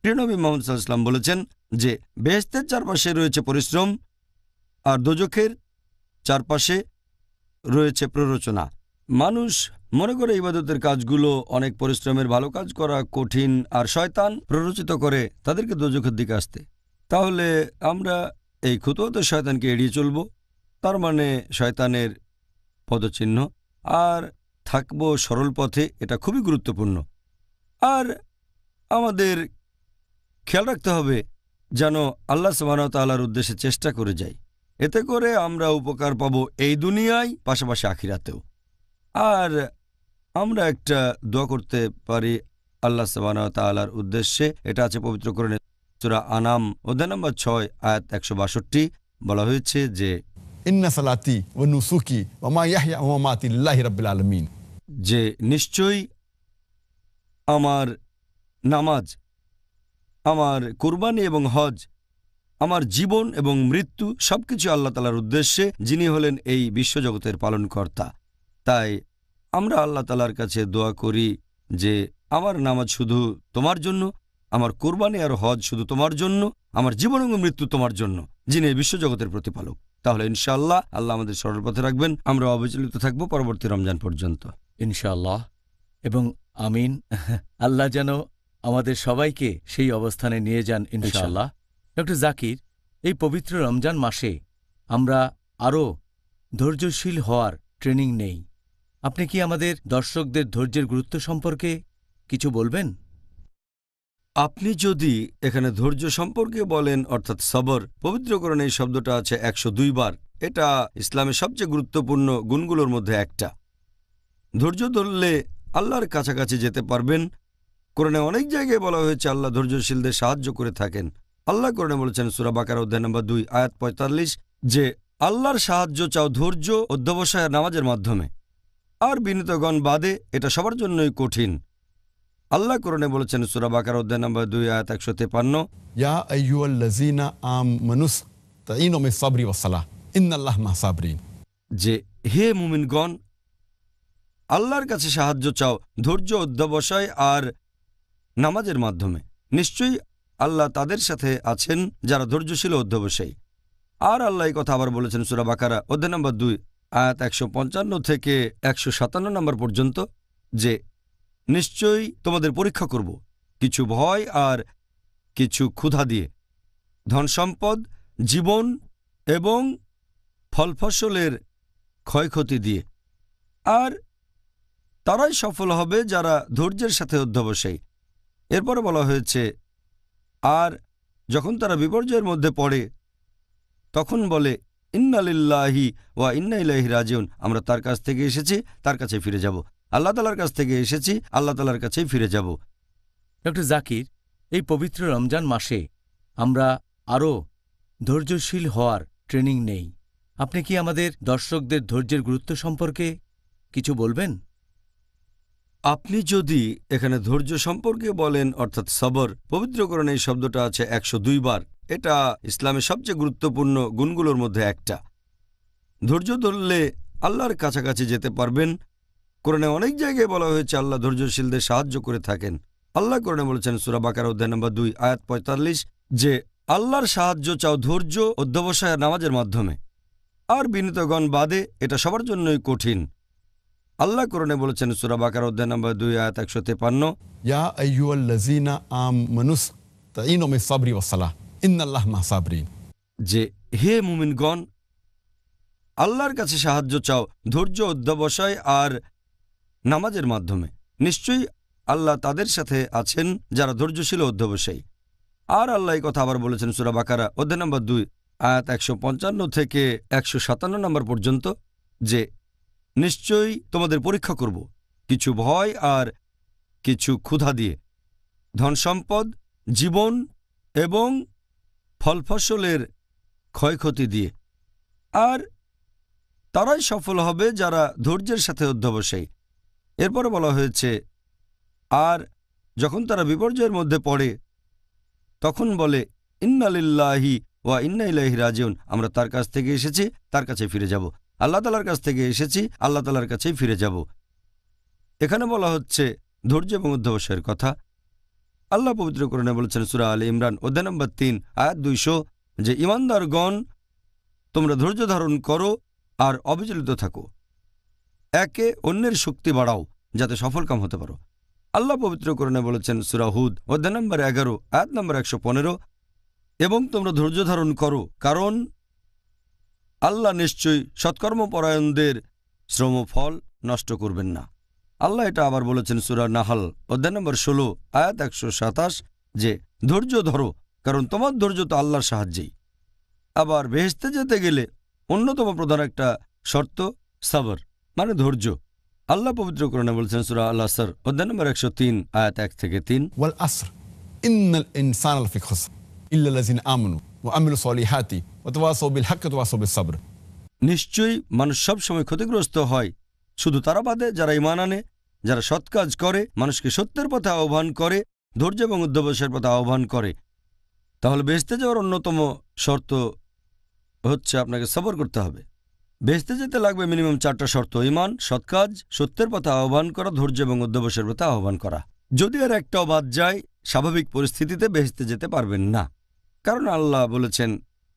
B: প্রিয় নবী মুহাম্মদ সাল্লাল্লাহু আলাইহি ওয়াসাল্লাম বলেছেন যে বেহেশতের চারপাশে রয়েছে পরিশ্রম, আর দোজখের চারপাশে রয়েছে প্ররোচনা। মানুষ মনে করে ইবাদতের কাজগুলো অনেক পরিশ্রমের, ভালো কাজ করা কঠিন, আর শয়তান প্ররোচিত করে তাদেরকে দোজখের দিকে আসতে। তাহলে আমরা এই খুতুওয়াত শয়তানকে এড়িয়ে চলব, তার মানে শয়তানের পদচিহ্ন, আর থাকব সরল পথে। এটা খুবই গুরুত্বপূর্ণ। আর আমাদের খেয়াল রাখতে হবে যেন আল্লাহ সুবহানাহু ওয়া তাআলার উদ্দেশ্যে চেষ্টা করে যাই। এতে করে আমরা উপকার পাব এই দুনিয়ায়, পাশাপাশি আখিরাতেও। আর আমরা একটা দোয়া করতে পারি আল্লাহ সুবহানাহু ওয়া তাআলার উদ্দেশ্যে। এটা আছে পবিত্র কোরআনে, সূরা আনাম অধ্যায় নম্বর 6 আয়াত 162। বলা হয়েছে যে
C: ইন্না সালাতি ওয়া নুসুকি ওয়া মা ইয়াহইয়া ওয়া মামাতি লিল্লাহি রাব্বিল আলামিন,
B: যে নিশ্চয়ই আমার নামাজ, আমার কুরবানি এবং হজ, আমার জীবন এবং মৃত্যু সবকিছু আল্লাহ তাআলার উদ্দেশ্যে, যিনি হলেন এই বিশ্বজগতের পালনকর্তা। তাই আমরা আল্লাহ তাআলার কাছে দোয়া করি যে আমার নামাজ শুধু তোমার জন্য, আমার কুরবানি আর হজ শুধু তোমার জন্য, আমার জীবন এবং মৃত্যু তোমার জন্য, যিনি এই বিশ্বজগতের প্রতিপালক। তাহলে ইনশাআল্লাহ আল্লাহ আমাদের সরল পথে রাখবেন, আমরা অবিচলিত থাকব পরবর্তী রমজান পর্যন্ত
A: ইনশাআল্লাহ এবং আমিন। আল্লাহ যেন আমাদের সবাইকে সেই অবস্থানে নিয়ে যান ইনশাআল্লাহ। ডক্টর জাকির, এই পবিত্র রমজান মাসে আমরা আরও ধৈর্যশীল হওয়ার ট্রেনিং নেই। আপনি কি আমাদের দর্শকদের ধৈর্যের গুরুত্ব সম্পর্কে কিছু বলবেন?
B: আপনি যদি এখানে ধৈর্য সম্পর্কে বলেন, অর্থাৎ সবর, পবিত্র কোরআনে এই শব্দটা আছে 102 বার। এটা ইসলামের সবচেয়ে গুরুত্বপূর্ণ গুণগুলোর মধ্যে একটা। ধৈর্য ধরলে আল্লাহর কাছাকাছি যেতে পারবেন। কোরআনে অনেক জায়গায় বলা হয়েছে আল্লাহ ধৈর্যশীলদের সাহায্য করে থাকেন। আল্লাহ কোরআনে বলেছেন সূরা বাকারা অধ্যায় নম্বর 2 আয়াত 45 যে আল্লাহর সাহায্য চাও ধৈর্য, অধ্যবসায় আর নামাজের মাধ্যমে। আর বিনীতগণ বাদে এটা সবার জন্যই কঠিন। আল্লাহ কোরআনে বলেছেন সূরা বাকারা অধ্যায় নম্বর 2 আয়াত 153,
C: ইয়া আইয়ুহাল্লাযীনা আমানুস তাঈনু বিস সাবরি ওয়াস সালাহ ইন্নাল্লাহা মা'আস সাবরিন,
B: যে হে মুমিনগণ, আল্লাহর কাছে সাহায্য চাও ধৈর্য, অধ্যবসায় আর নামাজের মাধ্যমে। নিশ্চয়ই আল্লাহ তাদের সাথে আছেন যারা ধৈর্যশীল ও অধ্যবসায়ী। আর আল্লাহ এই কথা আবার বলেছেন সূরা বাকারা অধ্যায় নম্বর 2 আয়াত 155 থেকে 157 নম্বর পর্যন্ত যে নিশ্চয়ই তোমাদের পরীক্ষা করব কিছু ভয় আর কিছু ক্ষুধা দিয়ে, ধন সম্পদ, জীবন এবং ফলফসলের ক্ষয়ক্ষতি দিয়ে। আর তারাই সফল হবে যারা ধৈর্যের সাথে অধ্যবসায়ী। এরপরে বলা হয়েছে, আর যখন তারা বিপর্যয়ের মধ্যে পড়ে তখন বলে ইন্না লিল্লাহি ওয়া ইন্না ইলাইহি রাজিউন, আমরা তার কাছ থেকে এসেছি, তার কাছে ফিরে যাব। আল্লাহ তাআলার কাছ থেকে এসেছি, আল্লাহ তাআলার কাছেই ফিরে যাব।
A: ডক্টর জাকির, এই পবিত্র রমজান মাসে আমরা আরও ধৈর্যশীল হওয়ার ট্রেনিং নেই। আপনি কি আমাদের দর্শকদের ধৈর্যের গুরুত্ব সম্পর্কে কিছু বলবেন?
B: আপনি যদি এখানে ধৈর্য সম্পর্কে বলেন, অর্থাৎ সবর, পবিত্র কোরআনে এই শব্দটা আছে 102 বার। এটা ইসলামের সবচেয়ে গুরুত্বপূর্ণ গুণগুলোর মধ্যে একটা। ধৈর্য ধরলে আল্লাহর কাছাকাছি যেতে পারবেন। কোরআনে অনেক জায়গায় বলা হয়েছে আল্লাহ ধৈর্যশীলদের সাহায্য করে থাকেন। আল্লাহ কোরআনে বলেছেন সূরা বাকারা অধ্যায় নম্বর 2 আয়াত 45 যে আল্লাহর সাহায্য চাও ধৈর্য, অধ্যবসায় আর নামাজের মাধ্যমে। আর বিনীতগণ বাদে এটা সবার জন্যই কঠিন। আল্লাহ কোরআনে বলেছেন সূরা বাকারা অধ্যায় নম্বর 2 আয়াত 153
C: ইয়া আইয়ুহাল্লাযীনা আমানুস্তাঈনু বিস-সাবরি ওয়াস-সালাহ ইন্নাল্লাহা মা'আস-সাবিরিন,
B: যে হে মুমিনগণ, আল্লাহর কাছে সাহায্য চাও ধৈর্য, অধ্যবসায় আর নামাজের মাধ্যমে। নিশ্চয়ই আল্লাহ তাদের সাথে আছেন যারা ধৈর্যশীল ও অধ্যবসায়ী। আর আল্লাহ এই কথা আবার বলেছেন সূরা বাকারা অধ্যায় নম্বর 2 আয়াত 155 থেকে 157 নম্বর পর্যন্ত যে নিশ্চয়ই তোমাদের পরীক্ষা করব কিছু ভয় আর কিছু ক্ষুধা দিয়ে, ধন সম্পদ, জীবন এবং ফলফসলের ক্ষয়ক্ষতি দিয়ে। আর তারাই সফল হবে যারা ধৈর্যের সাথে অধ্যবসায়ী। এরপরে বলা হয়েছে আর যখন তারা বিপর্যয়ের মধ্যে পড়ে তখন বলে ইন্না লিল্লাহি ওয়া ইন্না ইলাইহি রাজিউন, আমরা তার কাছ থেকে এসেছি, তার কাছে ফিরে যাব। আল্লাহ তাআলার কাছ থেকে এসেছি, আল্লাহ তাআলার কাছেই ফিরে যাব। এখানে বলা হচ্ছে ধৈর্য এবং অধ্যবসায়ের কথা। আল্লাহ পবিত্র কোরআনে বলেছেন সূরা আলে ইমরান অধ্যায় নম্বর 3 আয়াত 200 যে ঈমানদারগণ তোমরা ধৈর্য ধারণ করো আর অবিচলিত থাকো, একে অন্যের শক্তি বাড়াও যাতে সফলকাম হতে পারো। আল্লাহ পবিত্র কোরআনে বলেছেন সূরা হুদ অধ্যায় নম্বর 11 আয়াত নম্বর 115 এবং তোমরা ধৈর্য ধারণ করো কারণ আল্লাহ নিশ্চয়ই সৎকর্মপরায়ণদের শ্রমফল নষ্ট করবেন না। আল্লাহ এটা আবার বলেছেন সূরা নাহল অধ্যায় নম্বর 16 আয়াত 127 যে ধৈর্য ধরো কারণ তোমার ধৈর্য তো আল্লাহর সাহায্যেই। আবার বেহেশতে যেতে গেলে অন্যতম প্রধান একটা শর্ত সবর, মানে ধৈর্য। আল্লাহ পবিত্র কোরআনে বলেছেন সূরা আল আসর অধ্যায় নম্বর 103 আয়াত 1 থেকে 3
C: ওয়াল আসর ইন্নাল ইনসানা লাফি খুসর ইল্লাল্লাযিনা আমানু ওয়া আমিলুস সলিহাতি ওয়া তাওয়াসাউ বিল হাক্কি ওয়া তাওয়াসাউ বিস সাবর।
B: নিশ্চয়ই মানুষ সব সময় ক্ষতিগ্রস্ত হয়, শুধু তারা বাদে যারা ঈমান আনে, যারা সৎ কাজ করে, মানুষকে সত্যের পথে আহ্বান করে, ধৈর্য এবং অধ্যবসায়ের পথে আহ্বান করে। তাহলে বেহেশতে যাওয়ার অন্যতম শর্ত হচ্ছে আপনাকে সবর করতে হবে। বেহেশতে যেতে লাগবে মিনিমাম 4টা শর্ত: ঈমান, সৎ কাজ, সত্যের পথে আহ্বান করা, ধৈর্য এবং অধ্যবসায়ের পথে আহ্বান করা। যদি আর একটাও বাদ যায় স্বাভাবিক পরিস্থিতিতে বেহেশতে যেতে পারবেন না, কারণ আল্লাহ বলেছেন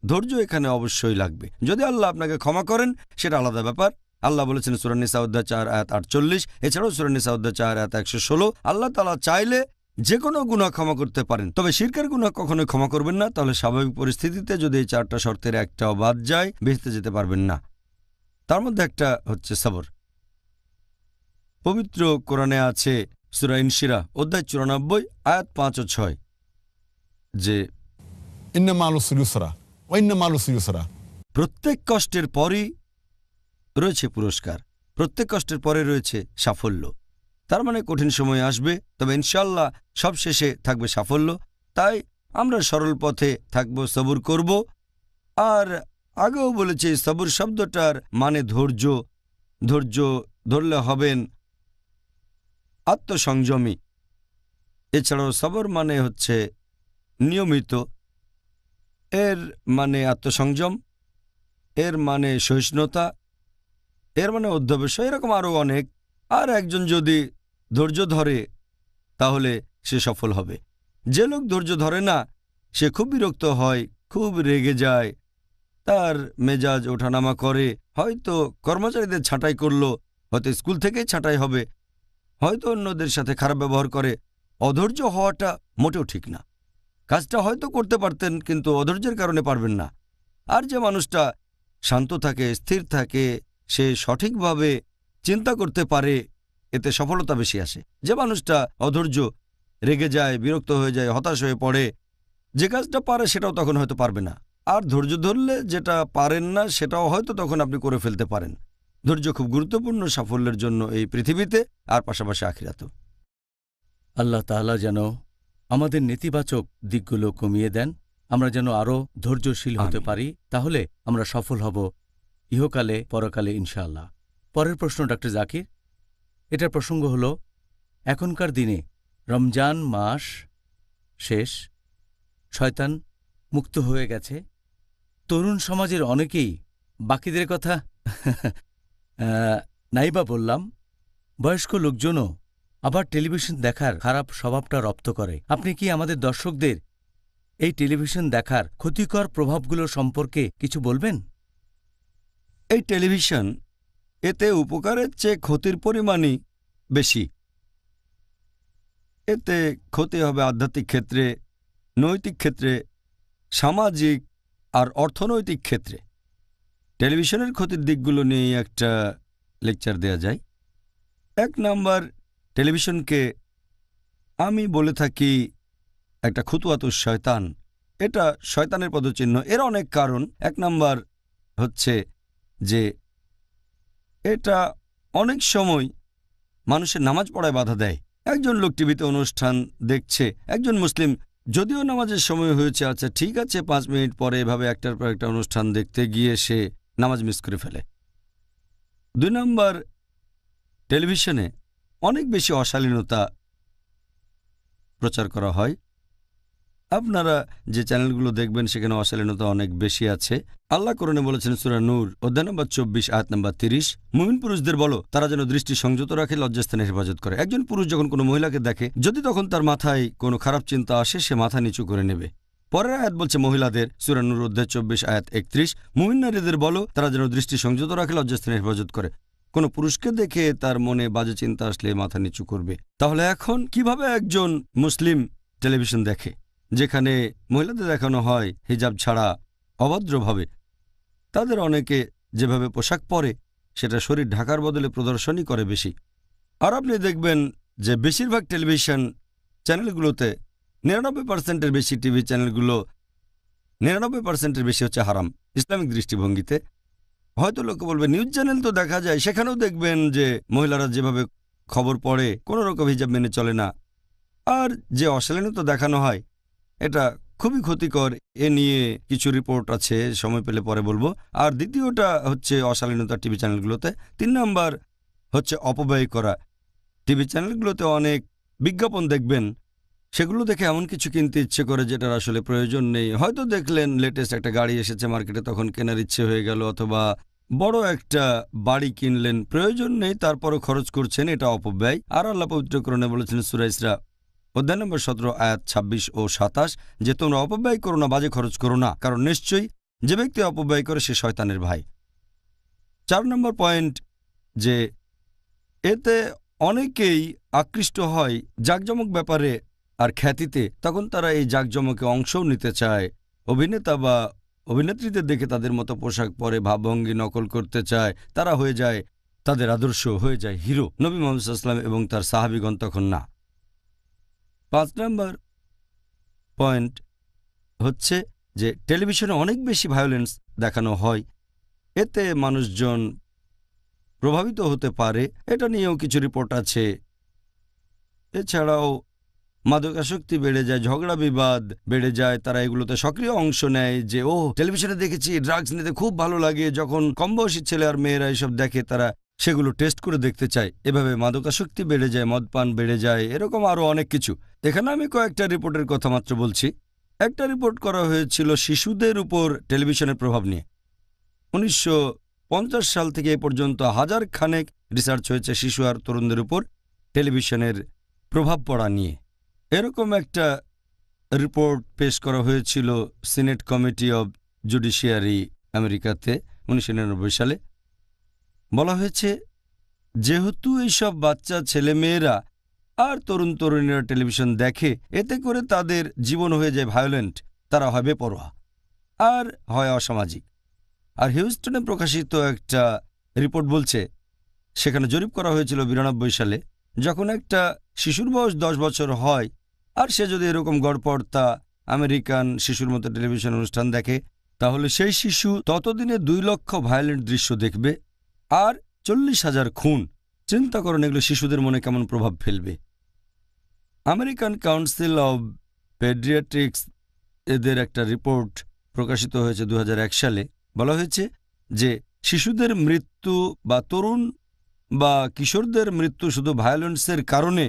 B: ধৈর্য এখানে অবশ্যই লাগবে। যদি আল্লাহ আপনাকে ক্ষমা করেন সেটা আলাদা ব্যাপার। আল্লাহ বলেছেন সূরা নিসা অধ্যায় 4 আয়াত 48, এছাড়াও সূরা নিসা অধ্যায় 4 আয়াত 116 আল্লাহ তাআলা চাইলে যে কোনো গুনাহ ক্ষমা করতে পারেন, তবে শিরকের গুনাহ কখনোই ক্ষমা করবেন না। তাহলে স্বাভাবিক পরিস্থিতিতে যদি এই 4টা শর্তের একটাও বাদ যায় বেহেশতে যেতে পারবেন না। তার মধ্যে একটা হচ্ছে সবর। পবিত্র কোরআনে আছে সূরা ইনশিরা অধ্যায় 94 আয়াত 5 ও 6 যে
C: ইন্না মা'আল উসরি ইউসরা ওয়া ইন্না মা'আল উসরি ইউসরা,
B: প্রত্যেক কষ্টের পরই রয়েছে পুরস্কার, প্রত্যেক কষ্টের পরে রয়েছে সাফল্য। তার মানে কঠিন সময় আসবে, তবে ইনশাআল্লাহ সব শেষে থাকবে সাফল্য। তাই আমরা সরল পথে থাকব, সবর করব। আর আগেও বলেছি সবর শব্দটার মানে ধৈর্য। ধৈর্য ধরলে হবেন আত্মসংযমী। এছাড়াও সবর মানে হচ্ছে নিয়মিত, এর মানে আত্মসংযম, এর মানে সহিষ্ণুতা, এর মানে অধ্যবসায়, এরকম আরও অনেক। আর একজন যদি ধৈর্য ধরে তাহলে সে সফল হবে। যে লোক ধৈর্য ধরে না সে খুব বিরক্ত হয়, খুব রেগে যায়, তার মেজাজ ওঠানামা করে, হয়তো কর্মচারীদের ছাঁটাই করলো, হয়তো স্কুল থেকেই ছাঁটাই হবে, হয়তো অন্যদের সাথে খারাপ ব্যবহার করে। অধৈর্য হওয়াটা মোটেও ঠিক না। কাজটা হয়তো করতে পারতেন কিন্তু অধৈর্যের কারণে পারবেন না। আর যে মানুষটা শান্ত থাকে, স্থির থাকে, সে সঠিকভাবে চিন্তা করতে পারে, এতে সফলতা বেশি আসে। যে মানুষটা অধৈর্য, রেগে যায়, বিরক্ত হয়ে যায়, হতাশ হয়ে পড়ে, যে কাজটা পারে সেটাও তখন হয়তো পারবে না। আর ধৈর্য ধরলে যেটা পারেন না সেটাও হয়তো তখন আপনি করে ফেলতে পারেন। ধৈর্য খুব গুরুত্বপূর্ণ সাফল্যের জন্য এই পৃথিবীতে আর পাশাপাশি আখিরাতেও।
A: আল্লাহ তাআলা যেন আমাদের নেতিবাচক দিকগুলো কমিয়ে দেন, আমরা যেন আরও ধৈর্যশীল হতে
B: আমিন।
A: পারি, তাহলে আমরা সফল হব ইহকালে পরকালে ইনশাআল্লাহ। পরের প্রশ্ন ডক্টর জাকির, এটার প্রসঙ্গ হল এখনকার দিনে রমজান মাস শেষ, শয়তান মুক্ত হয়ে গেছে, তরুণ সমাজের অনেকেই বাকিদের কথা নাইবা বললাম, বয়স্ক লোকজনও আবার টেলিভিশন দেখার খারাপ স্বভাবটা রপ্ত করে। আপনি কি আমাদের দর্শকদের এই টেলিভিশন দেখার ক্ষতিকর প্রভাবগুলো সম্পর্কে কিছু বলবেন?
B: এই টেলিভিশন, এতে উপকারের চেয়ে ক্ষতির পরিমাণই বেশি। এতে ক্ষতি হবে আধ্যাত্মিক ক্ষেত্রে, নৈতিক ক্ষেত্রে, সামাজিক আর অর্থনৈতিক ক্ষেত্রে। টেলিভিশনের ক্ষতির দিকগুলো নিয়ে একটা লেকচার দেয়া যায়। 1 নাম্বার, টেলিভিশনকে আমি বলে থাকি একটা খুতুয়াতুস শয়তান। এটা শয়তানের পদচিহ্ন। এর অনেক কারণ। 1 নাম্বার হচ্ছে যে এটা অনেক সময় মানুষের নামাজ পড়ায় বাধা দেয়। একজন লোক টিভিতে অনুষ্ঠান দেখছে, একজন মুসলিম, যদিও নামাজের সময় হয়েছে, আচ্ছা ঠিক আছে 5 মিনিট পরে এভাবে একটার পর একটা অনুষ্ঠান দেখতে গিয়ে সে নামাজ মিস করে ফেলে। 2 নাম্বার, টেলিভিশনে অনেক বেশি অশালীনতা প্রচার করা হয়। আপনারা যে চ্যানেলগুলো দেখবেন সেখানে অশালীনতা অনেক বেশি আছে। আল্লাহ কোরআনে বলেছেন সূরা নূর অধ্যায় নম্বর 24 আয়াত নম্বর 30, মুমিন পুরুষদের বলো তারা যেন দৃষ্টি সংযত রাখে, লজ্জাস্থানের হেফাজত করে। একজন পুরুষ যখন কোনো মহিলাকে দেখে, যদি তখন তার মাথায় কোনো খারাপ চিন্তা আসে, সে মাথা নিচু করে নেবে। পরের আয়াত বলছে মহিলাদের, সূরা নূর অধ্যায় 24 আয়াত 31, মুমিন নারীদের বলো তারা যেন দৃষ্টি সংযত রাখে, লজ্জাস্থানের হেফাজত করে। কোনো পুরুষকে দেখে তার মনে বাজে চিন্তা আসলে মাথা নিচু করবে। তাহলে এখন কিভাবে একজন মুসলিম টেলিভিশন দেখে যেখানে মহিলাদের দেখানো হয় হিজাব ছাড়া অভদ্রভাবে? তাদের অনেকে যেভাবে পোশাক পরে সেটা শরীর ঢাকার বদলে প্রদর্শনই করে বেশি। আর আপনি দেখবেন যে বেশিরভাগ টেলিভিশন চ্যানেলগুলোতে 99%-এর বেশি টিভি চ্যানেলগুলো 99%-এর বেশি হচ্ছে হারাম ইসলামিক দৃষ্টিভঙ্গিতে। হয়তো লোকে বলবে নিউজ চ্যানেল তো দেখা যায়, সেখানেও দেখবেন যে মহিলারা যেভাবে খবর পড়ে কোনো রকম হিজাব মেনে চলে না। আর যে অশালীনতা দেখানো হয় এটা খুবই ক্ষতিকর। এ নিয়ে কিছু রিপোর্ট আছে, সময় পেলে পরে বলবো। আর দ্বিতীয়টা হচ্ছে অশালীনতা টিভি চ্যানেলগুলোতে। 3 নাম্বার হচ্ছে অপব্যয় করা। টিভি চ্যানেলগুলোতে অনেক বিজ্ঞাপন দেখবেন, সেগুলো দেখে এমন কিছু কিনতে ইচ্ছে করে যেটার আসলে প্রয়োজন নেই। হয়তো দেখলেন লেটেস্ট একটা গাড়ি এসেছে মার্কেটে, তখন কেনার ইচ্ছে হয়ে গেল, অথবা বড় একটা বাড়ি কিনলেন, প্রয়োজন নেই তারপরও খরচ করছেন, এটা অপব্যয়। আর আল্লাহ পবিত্র কোরআনে বলেছেন সূরা ইসরা অধ্যায় নম্বর 17 আয়াত 26 ও 27 যে তোমরা অপব্যয় করো না, বাজে খরচ করো না, কারণ নিশ্চয়ই যে ব্যক্তি অপব্যয় করে সে শয়তানের ভাই। 4 নম্বর পয়েন্ট, যে এতে অনেকেই আকৃষ্ট হয় জাকজমক ব্যাপারে আর খ্যাতিতে, তখন তারা এই জাকজমকে অংশও নিতে চায়। অভিনেতা বা অভিনেত্রীদের দেখে তাদের মতো পোশাক পরে ভাবভঙ্গি নকল করতে চায়, তারা হয়ে যায়, তাদের আদর্শ হয়ে যায় হিরো। নবী মুহাম্মদ সাল্লাল্লাহু আলাইহি ওয়াসাল্লাম এবং তার সাহাবীগণ তখন না। 5 নম্বর পয়েন্ট হচ্ছে যে টেলিভিশনে অনেক বেশি ভায়োলেন্স দেখানো হয়, এতে মানুষজন প্রভাবিত হতে পারে। এটা নিয়েও কিছু রিপোর্ট আছে। এছাড়াও মাদকাসক্তি বেড়ে যায়, ঝগড়া বিবাদ বেড়ে যায়, তারা এগুলোতে সক্রিয় অংশ নেয়। যে টেলিভিশনে দেখেছি ড্রাগস নিতে খুব ভালো লাগে, যখন কম বয়সী ছেলে আর মেয়েরা এসব দেখে তারা সেগুলো টেস্ট করে দেখতে চায়। এভাবে মাদকাসক্তি বেড়ে যায়, মদপান বেড়ে যায়, এরকম আরও অনেক কিছু। এখানে আমি কয়েকটা রিপোর্টের কথা মাত্র বলছি। একটা রিপোর্ট করা হয়েছিল শিশুদের উপর টেলিভিশনের প্রভাব নিয়ে। 1950 সাল থেকে এ পর্যন্ত 1000 খানেক রিসার্চ হয়েছে শিশু আর তরুণদের উপর টেলিভিশনের প্রভাব পড়া নিয়ে। এরকম একটা রিপোর্ট পেশ করা হয়েছিল সিনেট কমিটি অব জুডিশিয়ারি আমেরিকাতে 1999 সালে। বলা হয়েছে যেহেতু এইসব বাচ্চা ছেলেমেয়েরা আর তরুণ তরুণীরা টেলিভিশন দেখে, এতে করে তাদের জীবন হয়ে যায় ভায়োলেন্ট, তারা হয় বেপরোয়া আর হয় অসামাজিক। আর হিউস্টনে প্রকাশিত একটা রিপোর্ট বলছে, সেখানে জরিপ করা হয়েছিল 92 সালে, যখন একটা শিশুর বয়স 10 বছর হয় আর সে যদি এরকম গড়পড়তা আমেরিকান শিশুর মতো টেলিভিশন অনুষ্ঠান দেখে, তাহলে সেই শিশু ততদিনে 2 লক্ষ ভায়োলেন্ট দৃশ্য দেখবে আর 40,000 খুন। চিন্তা করেন এগুলো শিশুদের মনে কেমন প্রভাব ফেলবে। আমেরিকান কাউন্সিল অব পেডিয়াট্রিক্স এদের একটা রিপোর্ট প্রকাশিত হয়েছে 2001 সালে। বলা হয়েছে যে শিশুদের মৃত্যু বা তরুণ বা কিশোরদের মৃত্যু শুধু ভায়োলেন্সের কারণে,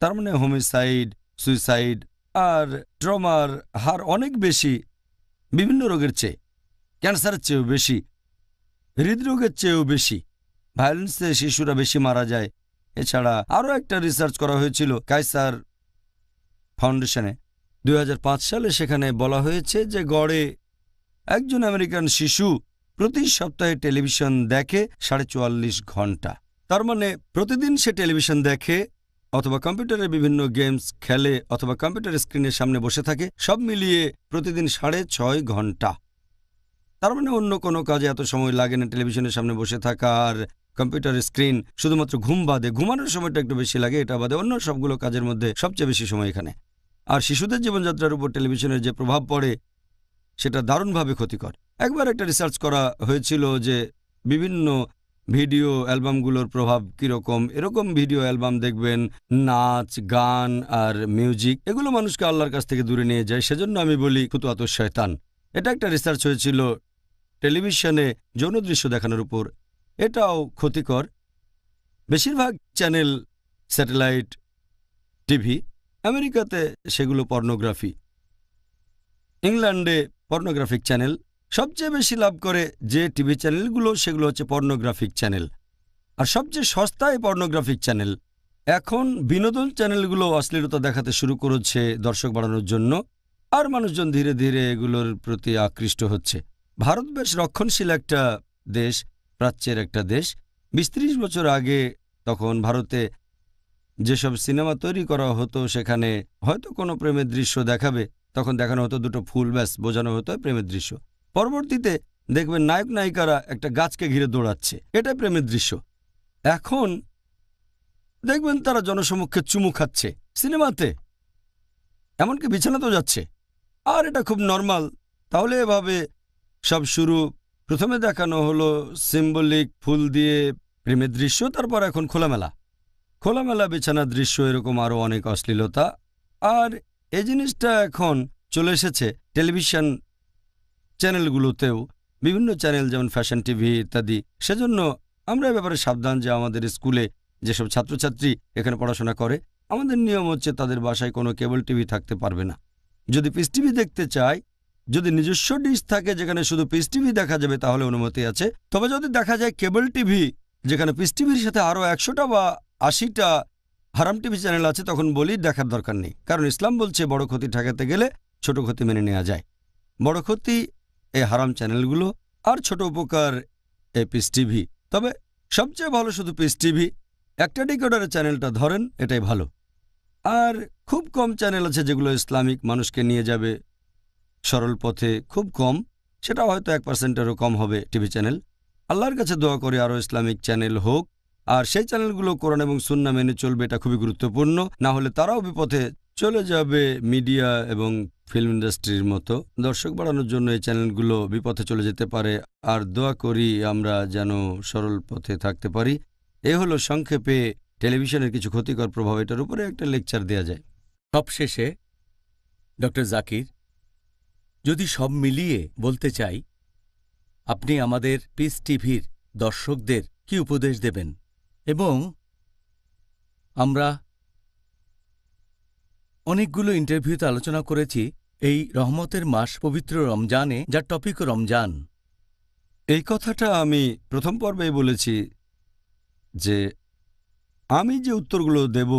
B: তার মানে হোমিসাইড, সুইসাইড আর ট্রমার হার অনেক বেশি বিভিন্ন রোগের চেয়ে, ক্যান্সারের চেয়েও বেশি, হৃদরোগের চেয়েও বেশি। ভায়োলেন্সে শিশুরা বেশি মারা যায়। এছাড়া আরও একটা রিসার্চ করা হয়েছিল কাইসার ফাউন্ডেশনে 2005 সালে। সেখানে বলা হয়েছে যে গড়ে একজন আমেরিকান শিশু প্রতি সপ্তাহে টেলিভিশন দেখে 44.5 ঘন্টা। তার মানে প্রতিদিন সে টেলিভিশন দেখে অথবা কম্পিউটারে বিভিন্ন গেমস খেলে অথবা কম্পিউটার স্ক্রিনের সামনে বসে থাকে, সব মিলিয়ে প্রতিদিন 6.5 ঘন্টা। তার মানে অন্য কোনো কাজে এত সময় লাগে না টেলিভিশনের সামনে বসে থাকা আর কম্পিউটার স্ক্রিন, শুধুমাত্র ঘুম বাদে, ঘুমানোর সময়টা একটু বেশি লাগে, এটা বাদে অন্য সবগুলো কাজের মধ্যে সবচেয়ে বেশি সময় এখানে। আর শিশুদের জীবনযাত্রার উপর টেলিভিশনের যে প্রভাব পড়ে সেটা দারুণভাবে ক্ষতিকর। একবার একটা রিসার্চ করা হয়েছিল যে বিভিন্ন ভিডিও অ্যালবামগুলোর প্রভাব কীরকম। এরকম ভিডিও অ্যালবাম দেখবেন, নাচ, গান আর মিউজিক, এগুলো মানুষকে আল্লাহর কাছ থেকে দূরে নিয়ে যায়। সেজন্য আমি বলি ফুতুয়াত শয়তান। এটা একটা রিসার্চ হয়েছিল টেলিভিশনে যৌন দৃশ্য দেখানোর উপর। এটাও ক্ষতিকর। বেশিরভাগ চ্যানেল স্যাটেলাইট টিভি, আমেরিকাতে সেগুলো পর্নোগ্রাফি, ইংল্যান্ডে পর্নোগ্রাফিক চ্যানেল। সবচেয়ে বেশি লাভ করে যে টিভি চ্যানেলগুলো সেগুলো হচ্ছে পর্নোগ্রাফিক চ্যানেল, আর সবচেয়ে সস্তায় পর্নোগ্রাফিক চ্যানেল। এখন বিনোদন চ্যানেলগুলো অশ্লীলতা দেখাতে শুরু করেছে দর্শক বাড়ানোর জন্য, আর মানুষজন ধীরে ধীরে এগুলোর প্রতি আকৃষ্ট হচ্ছে। ভারত বেশ রক্ষণশীল একটা দেশ, প্রাচ্যের একটা দেশ। 20-30 বছর আগে তখন ভারতে যেসব সিনেমা তৈরি করা হতো সেখানে হয়তো কোনো প্রেমের দৃশ্য দেখাবে, তখন দেখানো হতো দুটো ফুল, ব্যাস বোঝানো হতো প্রেমের দৃশ্য। পরবর্তীতে দেখবেন নায়ক নায়িকারা একটা গাছকে ঘিরে দৌড়াচ্ছে, এটাই প্রেমের দৃশ্য। এখন দেখবেন তারা জনসমক্ষে চুমু খাচ্ছে সিনেমাতে, এমনকি বিছানাতেও যাচ্ছে, আর এটা খুব নর্মাল। তাহলে এভাবে সব শুরু। প্রথমে দেখানো হলো সিম্বলিক ফুল দিয়ে প্রেমের দৃশ্য, তারপর এখন খোলামেলা বিছানার দৃশ্য, এরকম আরও অনেক অশ্লীলতা। আর এই জিনিসটা এখন চলে এসেছে টেলিভিশন চ্যানেলগুলোতেও, বিভিন্ন চ্যানেল যেমন ফ্যাশন টিভি ইত্যাদি। সেজন্য আমরা এ ব্যাপারে সাবধান যে আমাদের স্কুলে যেসব ছাত্রছাত্রী এখানে পড়াশোনা করে, আমাদের নিয়ম হচ্ছে তাদের বাসায় কোনো কেবল টিভি থাকতে পারবে না। যদি পিস টিভি দেখতে চায়, যদি নিজস্ব ডিশ থাকে যেখানে শুধু পিস টিভি দেখা যাবে, তাহলে অনুমতি আছে। তবে যদি দেখা যায় কেবল টিভি যেখানে পিস টিভির সাথে আরও 100টা বা 80টা হারাম টিভি চ্যানেল আছে, তখন বলি দেখার দরকার নেই। কারণ ইসলাম বলছে বড় ক্ষতি ঠেকাতে গেলে ছোট ক্ষতি মেনে নেওয়া যায়। বড় ক্ষতি এই হারাম চ্যানেলগুলো, আর ছোট উপকার এই পিস টিভি। তবে সবচেয়ে ভালো শুধু পিস টিভি। একটা ডিকোডারের চ্যানেলটা ধরেন, এটাই ভালো। আর খুব কম চ্যানেল আছে যেগুলো ইসলামিক মানুষকে নিয়ে যাবে সরল পথে, খুব কম। সেটা হয়তো 1%-এরও কম হবে টিভি চ্যানেল। আল্লাহর কাছে দোয়া করে আরও ইসলামিক চ্যানেল হোক, আর সেই চ্যানেলগুলো কোরআন এবং সুন্নাহ মেনে চলবে, এটা খুবই গুরুত্বপূর্ণ। না হলে তারাও বিপথে চলে যাবে মিডিয়া এবং ফিল্ম ইন্ডাস্ট্রির মতো। দর্শক বাড়ানোর জন্য এই চ্যানেলগুলো বিপথে চলে যেতে পারে, আর দোয়া করি আমরা যেন সরল পথে থাকতে পারি। এ হলো সংক্ষেপে টেলিভিশনের কিছু ক্ষতিকর প্রভাব। এটার উপরে একটা লেকচার দেয়া যায়।
A: সবশেষে ডক্টর জাকির, যদি সব মিলিয়ে বলতে চাই, আপনি আমাদের পিস টিভির দর্শকদের কি উপদেশ দেবেন? এবং আমরা অনেকগুলো ইন্টারভিউতে আলোচনা করেছি এই রহমতের মাস পবিত্র রমজানে, যার টপিক রমজান।
B: এই কথাটা আমি প্রথম পর্বেই বলেছি যে আমি যে উত্তরগুলো দেব,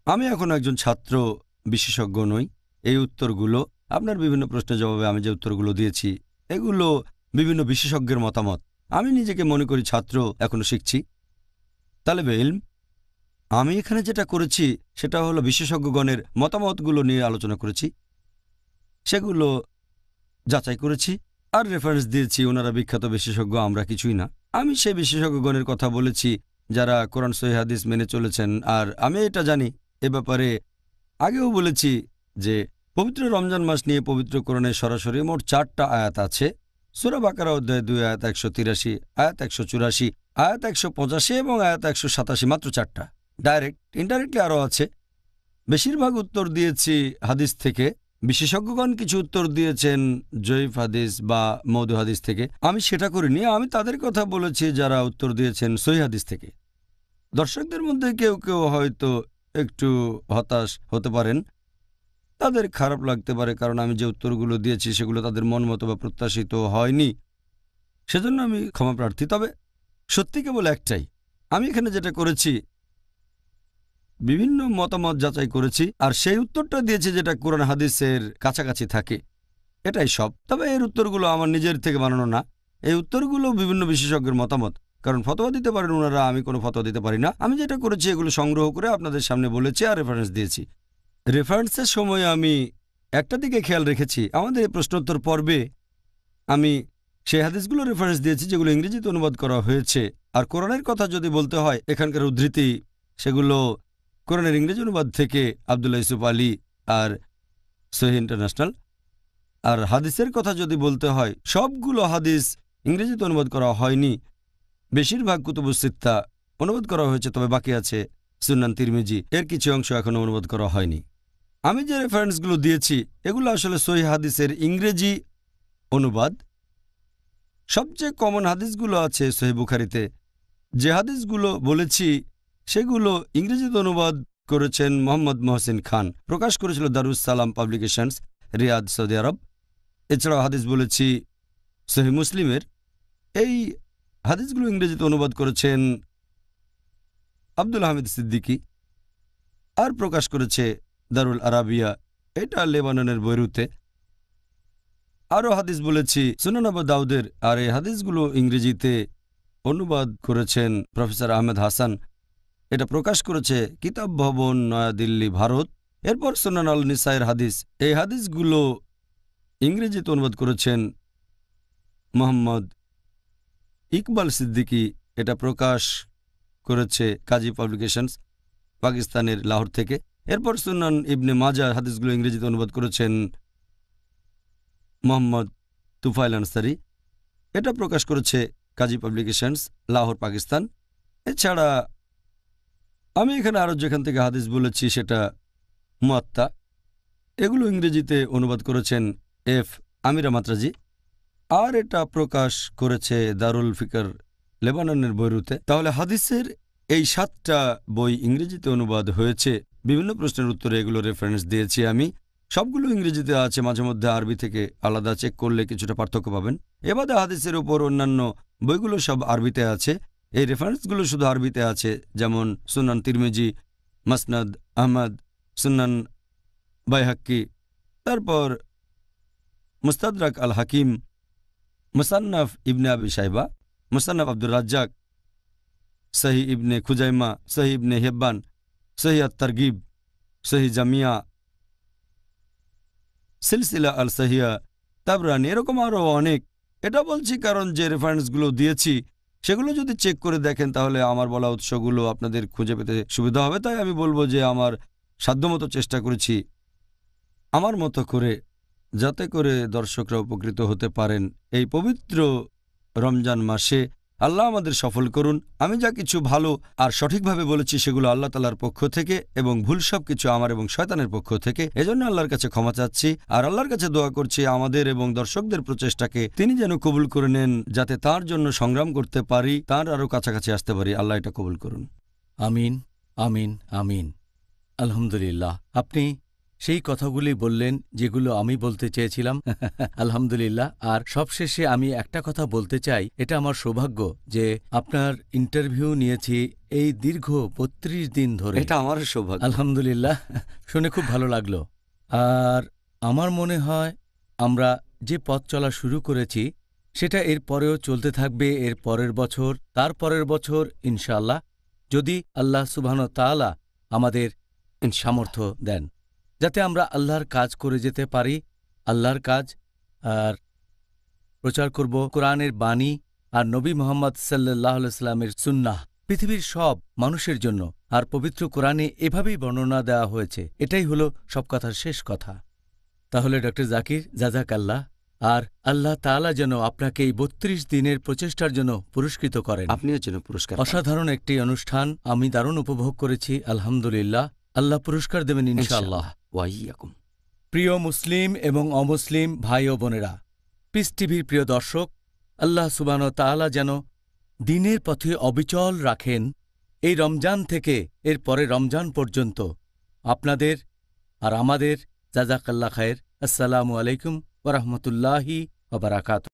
B: আমি এখন একজন ছাত্র, বিশেষজ্ঞ নই। এই উত্তরগুলো আপনার বিভিন্ন প্রশ্নের জবাবে আমি যে উত্তরগুলো দিয়েছি, এগুলো বিভিন্ন বিশেষজ্ঞের মতামত। আমি নিজেকে মনে করি ছাত্র, এখনো শিখছি, তালেবে ইলম। আমি এখানে যেটা করেছি সেটা হলো বিশেষজ্ঞগণের মতামতগুলো নিয়ে আলোচনা করেছি, সেগুলো যাচাই করেছি আর রেফারেন্স দিয়েছি। ওনারা বিখ্যাত বিশেষজ্ঞ, আমরা কিছুই না। আমি সেই বিশেষজ্ঞগণের কথা বলেছি যারা কোরআন সহিহ হাদিস মেনে চলেছেন। আর আমি এটা জানি, এ ব্যাপারে আগেও বলেছি যে পবিত্র রমজান মাস নিয়ে পবিত্র কোরআনে সরাসরি মোট 4টা আয়াত আছে। সূরা বাকারা অধ্যায় 2 আয়াত 183, আয়াত 184, আয়াত 185 এবং আয়াত 187, মাত্র 4টা। ডাইরেক্ট ইনডাইরেক্টলি আরও আছে। বেশিরভাগ উত্তর দিয়েছি হাদিস থেকে। বিশেষজ্ঞগণ কিছু উত্তর দিয়েছেন জয়ীফ হাদিস বা মওদূ হাদিস থেকে। আমি সেটা করিনি, আমি তাদের কথা বলেছি যারা উত্তর দিয়েছেন সহিহ হাদিস থেকে। দর্শকদের মধ্যে কেউ কেউ হয়তো একটু হতাশ হতে পারেন, তাদের খারাপ লাগতে পারে, কারণ আমি যে উত্তরগুলো দিয়েছি সেগুলো তাদের মন মতো বা প্রত্যাশিত হয়নি, সেজন্য আমি ক্ষমা প্রার্থী। তবে সত্যি কেবল একটাই, আমি এখানে যেটা করেছি বিভিন্ন মতামত যাচাই করেছি আর সেই উত্তরটা দিয়েছি যেটা কোরআন হাদিসের কাছাকাছি থাকে, এটাই সব। তবে এর উত্তরগুলো আমার নিজের থেকে বানানো না, এই উত্তরগুলো বিভিন্ন বিশেষজ্ঞের মতামত, কারণ ফতোয়া দিতে পারেন ওনারা, আমি কোনো ফতোয়া দিতে পারি না। আমি যেটা করেছি এগুলো সংগ্রহ করে আপনাদের সামনে বলেছি আর রেফারেন্স দিয়েছি। রেফারেন্সের সময় আমি একটা দিকে খেয়াল রেখেছি, আমাদের এই প্রশ্নোত্তর পর্বে আমি সেই হাদিসগুলো রেফারেন্স দিয়েছি যেগুলো ইংরেজিতে অনুবাদ করা হয়েছে। আর কোরআনের কথা যদি বলতে হয়, এখানকার উদ্ধৃতি সেগুলো কোরআনের ইংরেজি অনুবাদ থেকে আবদুল্লাহ ইউসুফ আলী আর সহিহ ইন্টারন্যাশনাল। আর হাদিসের কথা যদি বলতে হয়, সবগুলো হাদিস ইংরেজিতে অনুবাদ করা হয়নি। বেশিরভাগ কুতুবুস সিত্তা অনুবাদ করা হয়েছে, তবে বাকি আছে সুনান তিরমিজি, এর কিছু অংশ এখনও অনুবাদ করা হয়নি। আমি যে রেফারেন্সগুলো দিয়েছি এগুলো আসলে সহিহ হাদিসের ইংরেজি অনুবাদ। সবচেয়ে কমন হাদিসগুলো আছে সহিহ বুখারীতে। যে হাদিসগুলো বলেছি সেগুলো ইংরেজিতে অনুবাদ করেছেন মোহাম্মদ মহসিন খান, প্রকাশ করেছিল দারুস সালাম পাবলিকেশনস, রিয়াদ, সৌদি আরব। এছাড়াও হাদিস বলেছি সহিহ মুসলিমের। এই হাদিসগুলো ইংরেজিতে অনুবাদ করেছেন আব্দুল হামিদ সিদ্দিকী আর প্রকাশ করেছে দারুল আরাবিয়া, এটা লেবাননের বৈরুতে। আরও হাদিস বলেছি সুনান আবু দাউদের, আর এই হাদিসগুলো ইংরেজিতে অনুবাদ করেছেন প্রফেসর আহমেদ হাসান, এটা প্রকাশ করেছে কিতাব ভবন, নয়াদিল্লি, ভারত। এরপর সুনান আল নিসাইয়ের হাদিস, এই হাদিসগুলো ইংরেজিতে অনুবাদ করেছেন মোহাম্মদ ইকবাল সিদ্দিকী, এটা প্রকাশ করেছে কাজী পাবলিকেশনস, পাকিস্তানের লাহোর থেকে। এরপর সুনান ইবনে মাজাহ, হাদিসগুলো ইংরেজিতে অনুবাদ করেছেন মোহাম্মদ তুফাইল আনসারি, এটা প্রকাশ করেছে কাজী পাবলিকেশনস, লাহোর, পাকিস্তান। এছাড়া আমি এখানে আরও যেখান থেকে হাদিস বলেছি সেটা মুয়াত্তা, এগুলো ইংরেজিতে অনুবাদ করেছেন এফ আমিরা মাত্রাজি, আর এটা প্রকাশ করেছে দারুল ফিকর, লেবাননের বৈরুতে। তাহলে হাদিসের এই 7টা বই ইংরেজিতে অনুবাদ হয়েছে। বিভিন্ন প্রশ্নের উত্তরে এগুলো রেফারেন্স দিয়েছি আমি। সবগুলো ইংরেজিতে আছে, মাঝে মধ্যে আরবি থেকে আলাদা চেক করলে কিছুটা পার্থক্য পাবেন। এবাদে হাদিসের উপর অন্যান্য বইগুলো সব আরবিতে আছে। এই রেফারেন্সগুলো শুধু আরবিতে আছে, যেমন সুনান তিরমিজি, মাসনাদ আহমদ, সুনান বাইহাক্কি, তারপর মুস্তাদরাক আল হাকিম, মুসান্নাফ ইবনে আবি শাইবা, মুসান্নাফ আব্দুর রাজ্জাক, সহি ইবনে খুজাইমা, সহি ইবনে হিব্বান, সহি আত-তারগিব, সহি জামিয়া, সিলসিলা আল সহিয়া, তাবরানি, এরকম আরও অনেক। এটা বলছি কারণ যে রেফারেন্সগুলো দিয়েছি সেগুলো যদি চেক করে দেখেন তাহলে আমার বলা উৎসগুলো আপনাদের খুঁজে পেতে সুবিধা হবে। তাই আমি বলবো যে আমার সাধ্যমতো চেষ্টা করেছি আমার মতো করে, যাতে করে দর্শকরা উপকৃত হতে পারেন এই পবিত্র রমজান মাসে। আল্লাহ আমাদের সফল করুন। আমি যা কিছু ভালো আর সঠিকভাবে বলেছি সেগুলো আল্লাহ তাআলার পক্ষ থেকে, এবং ভুল সব কিছু আমার এবং শয়তানের পক্ষ থেকে। এজন্য আল্লাহর কাছে ক্ষমা চাচ্ছি আর আল্লাহর কাছে দোয়া করছি আমাদের এবং দর্শকদের প্রচেষ্টাকে তিনি যেন কবুল করে নেন, যাতে তার জন্য সংগ্রাম করতে পারি, তার আরও কাছাকাছি আসতে পারি। আল্লাহ এটা কবুল করুন।
A: আমিন, আমিন, আমিন। আলহামদুলিল্লাহ, আপনি সেই কথাগুলি বললেন যেগুলো আমি বলতে চেয়েছিলাম। আলহামদুলিল্লাহ। আর সবশেষে আমি একটা কথা বলতে চাই, এটা আমার সৌভাগ্য যে আপনার ইন্টারভিউ নিয়েছি এই দীর্ঘ ৩২ দিন ধরে।
B: এটা আমার সৌভাগ্য।
A: আলহামদুলিল্লাহ, শুনে খুব ভালো লাগলো। আর আমার মনে হয় আমরা যে পথ চলা শুরু করেছি সেটা এর পরেও চলতে থাকবে, এর পরের বছর, তার পরের বছর, ইনশাআল্লাহ, যদি আল্লাহ সুবহানাহু ওয়া তাআলা আমাদের সামর্থ্য দেন, যাতে আমরা আল্লাহর কাজ করে যেতে পারি। আল্লাহর কাজ আর প্রচার করব কোরআনের বাণী আর নবী মুহাম্মদ সাল্লাল্লাহু আলাইহি সাল্লামের সুন্নাহ পৃথিবীর সব মানুষের জন্য। আর পবিত্র কোরআনে এভাবেই বর্ণনা দেওয়া হয়েছে। এটাই হলো সব কথার শেষ কথা। তাহলে ডক্টর জাকির জাজাকাল্লাহ, আর আল্লাহ তাআলা যেন আপনাকে এই ৩২ দিনের প্রচেষ্টার জন্য পুরস্কৃত করেন।
B: আপনিও যেন পুরস্কার পান।
A: অসাধারণ একটি অনুষ্ঠান, আমি দারুণ উপভোগ করেছি, আলহামদুলিল্লাহ। আল্লাহ পুরস্কার দেবেন ইনশাআল্লাহ।
B: ওয়াইয়াকুম।
A: প্রিয় মুসলিম এবং অমুসলিম ভাই ও বোনেরা, পিস টিভির প্রিয় দর্শক, আল্লাহ সুবহানাহু ওয়া তাআলা যেন দ্বীনের পথে অবিচল রাখেন এই রমজান থেকে এর পরে রমজান পর্যন্ত। আপনাদের আর আমাদের জাযাকাল্লাহ খায়ের। আসসালামু আলাইকুম ওয়া রাহমাতুল্লাহি ওয়া বারাকাতুহু।